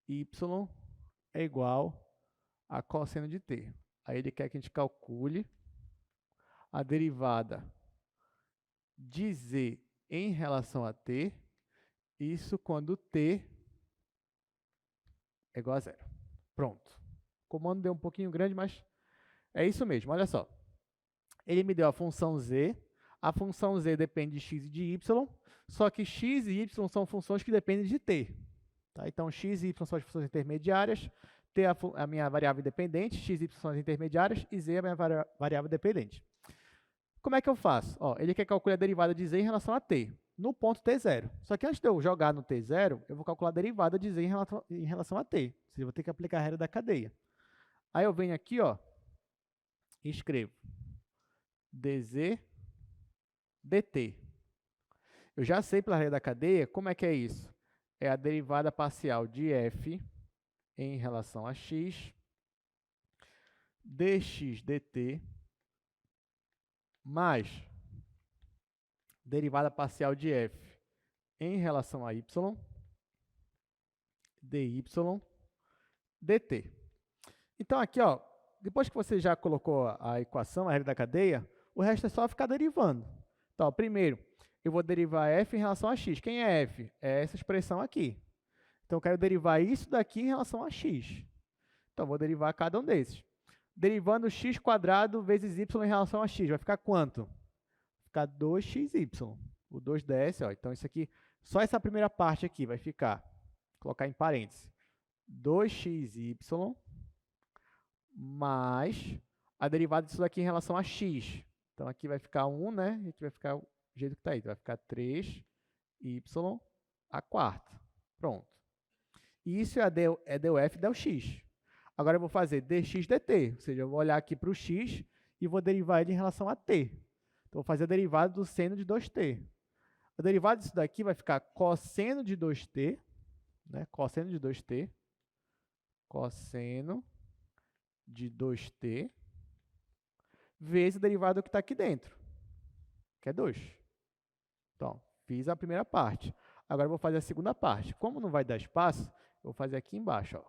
y é igual a cosseno de t. Aí ele quer que a gente calcule a derivada de z em relação a t, isso quando t é igual a zero. Pronto. O comando deu um pouquinho grande, mas é isso mesmo. Olha só. Ele me deu a função z depende de x e de y, só que x e y são funções que dependem de t. Tá? Então, x e y são as funções intermediárias, t é a minha variável dependente, x e y são as intermediárias e z é a minha variável dependente. Como é que eu faço? Ó, ele quer calcular a derivada de z em relação a t, no ponto t0. Só que antes de eu jogar no t0, eu vou calcular a derivada de z em relação a t. Ou seja, eu vou ter que aplicar a regra da cadeia. Aí eu venho aqui, ó, e escrevo dz dt. Eu já sei pela regra da cadeia como é que é isso. É a derivada parcial de f em relação a x, dx dt, mais derivada parcial de f em relação a y, dy dt. Então, aqui, ó, depois que você já colocou a equação, a regra da cadeia, o resto é só ficar derivando. Então, ó, primeiro, eu vou derivar f em relação a x. Quem é f? É essa expressão aqui. Então, eu quero derivar isso daqui em relação a x. Então, eu vou derivar cada um desses. Derivando x² vezes y em relação a x, vai ficar quanto? Vai ficar 2xy. O 2 desce, ó. Então, isso aqui, só essa primeira parte aqui vai ficar, vou colocar em parênteses, 2xy mais a derivada disso daqui em relação a x. Então, aqui vai ficar 1, né? E aqui vai ficar o jeito que está aí. Vai ficar 3y². Pronto. E isso é del f del x. Agora, eu vou fazer dx dt. Ou seja, eu vou olhar aqui para o x e vou derivar ele em relação a t. Então, eu vou fazer a derivada do seno de 2t. A derivada disso daqui vai ficar cosseno de 2t, né? Cosseno de 2t, cosseno de 2t, vezes a derivada que está aqui dentro, que é 2. Então, fiz a primeira parte. Agora, eu vou fazer a segunda parte. Como não vai dar espaço, eu vou fazer aqui embaixo, ó.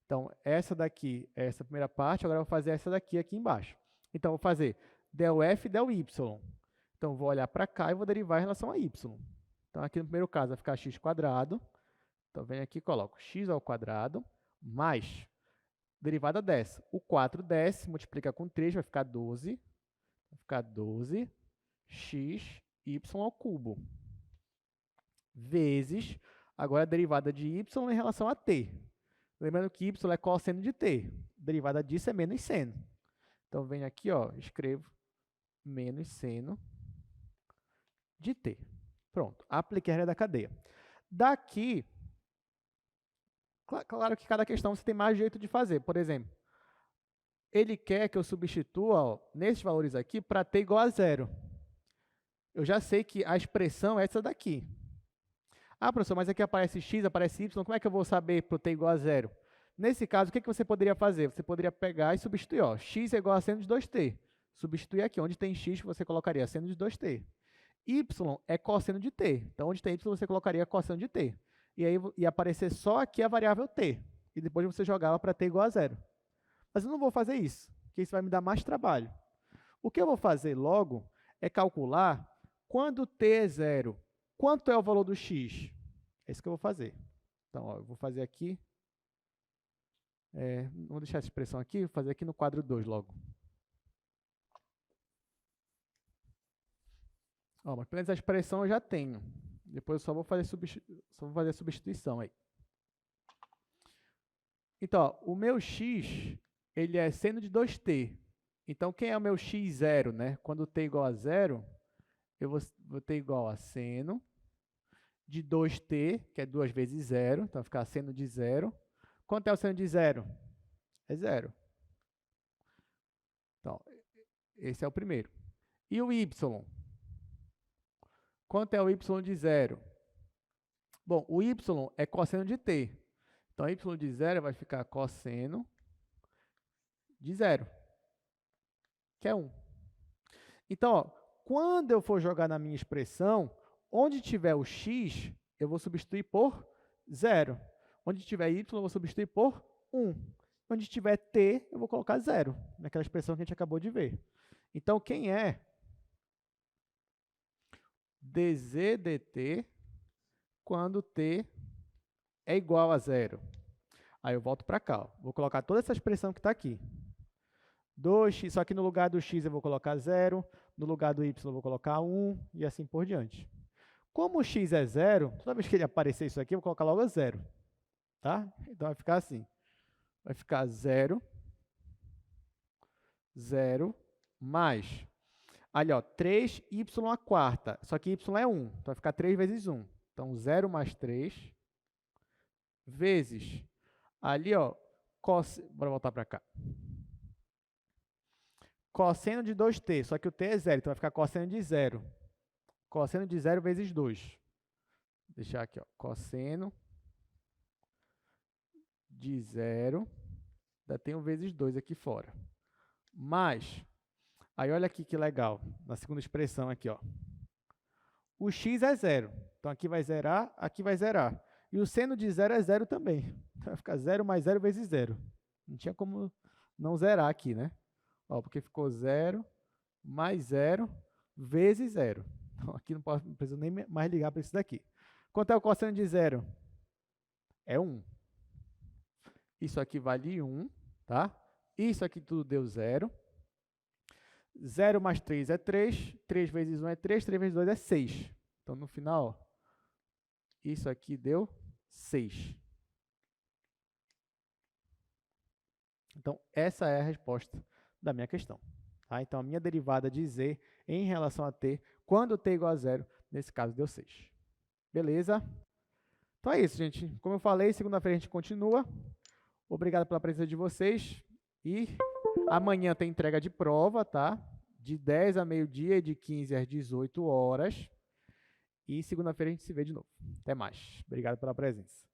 Então, essa daqui é essa primeira parte, agora eu vou fazer essa daqui aqui embaixo. Então, eu vou fazer del f del y. Então, eu vou olhar para cá e vou derivar em relação a y. Então, aqui no primeiro caso vai ficar x². Então, venho aqui e coloco x² mais derivada dessa. O 4 desce, multiplica com 3, vai ficar 12. Vai ficar 12xy². Vezes, agora a derivada de y em relação a t. Lembrando que y é cosseno de t. A derivada disso é menos seno. Então, venho aqui, ó, escrevo menos seno de t. Pronto, apliquei a regra da cadeia. Daqui, claro que cada questão você tem mais jeito de fazer. Por exemplo, ele quer que eu substitua, ó, nesses valores aqui para t igual a 0. Eu já sei que a expressão é essa daqui. Ah, professor, mas aqui aparece x, aparece y, como é que eu vou saber para o t igual a 0? Nesse caso, o que você poderia fazer? Você poderia pegar e substituir. Ó, x é igual a seno de 2t. Substituir aqui. Onde tem x, você colocaria seno de 2t. Y é cosseno de t. Então, onde tem y, você colocaria cosseno de t. E aí ia aparecer só aqui a variável t. E depois você jogava para t igual a 0. Mas eu não vou fazer isso, porque isso vai me dar mais trabalho. O que eu vou fazer logo é calcular quando t é zero. Quanto é o valor do x? É isso que eu vou fazer. Então, ó, eu vou fazer aqui. Vou deixar essa expressão aqui, vou fazer aqui no quadro 2 logo. Ó, mas pelo menos a expressão eu já tenho. Depois eu só vou fazer a substituição aí. Então, ó, o meu x, ele é seno de 2t. Então, quem é o meu x0, né? Quando t é igual a zero, eu vou ter igual a seno de 2t, que é 2 vezes zero. Então, vai ficar seno de zero. Quanto é o seno de zero? É zero. Então, esse é o primeiro. E o y? Quanto é o y de zero? Bom, o y é cosseno de t. Então, y de zero vai ficar cosseno de zero, que é 1. Então, ó, quando eu for jogar na minha expressão, onde tiver o x, eu vou substituir por zero. Onde tiver y, eu vou substituir por 1. Onde tiver t, eu vou colocar zero, naquela expressão que a gente acabou de ver. Então, quem é dz dt quando t é igual a zero? Aí eu volto para cá. Ó. Vou colocar toda essa expressão que está aqui. 2x, só que no lugar do x eu vou colocar 0, no lugar do y eu vou colocar 1 e assim por diante. Como o x é 0, toda vez que ele aparecer isso aqui, eu vou colocar logo 0. Tá? Então vai ficar assim. Vai ficar 0, 0, mais. Ali, ó, 3y à quarta. Só que y é 1. Então vai ficar 3 vezes 1. Então 0 mais 3 vezes. Ali, ó, bora voltar para cá. Cosseno de 2t, só que o t é 0, então vai ficar cosseno de 0. Cosseno de 0 vezes 2. Vou deixar aqui, ó, cosseno de 0, ainda tem um vezes 2 aqui fora. Mais, aí olha aqui que legal, na segunda expressão aqui, ó. O x é 0, então aqui vai zerar, aqui vai zerar. E o seno de 0 é 0 também, então vai ficar 0 mais 0 vezes 0. Não tinha como não zerar aqui, né? Ó, porque ficou 0 mais 0 vezes 0. Então, aqui não preciso nem mais ligar para isso daqui. Quanto é o cosseno de 0? É 1. Isso aqui vale 1, tá? Isso aqui tudo deu 0. 0 mais 3 é 3. 3 vezes 1 é 3. 3 vezes 2 é 6. Então, no final, ó, isso aqui deu 6. Então, essa é a resposta da minha questão. Tá? Então, a minha derivada de z em relação a t, quando t é igual a 0, nesse caso deu 6. Beleza? Então é isso, gente. Como eu falei, segunda-feira a gente continua. Obrigado pela presença de vocês. E amanhã tem entrega de prova, tá? De 10 a meio-dia e de 15 às 18 horas. E segunda-feira a gente se vê de novo. Até mais. Obrigado pela presença.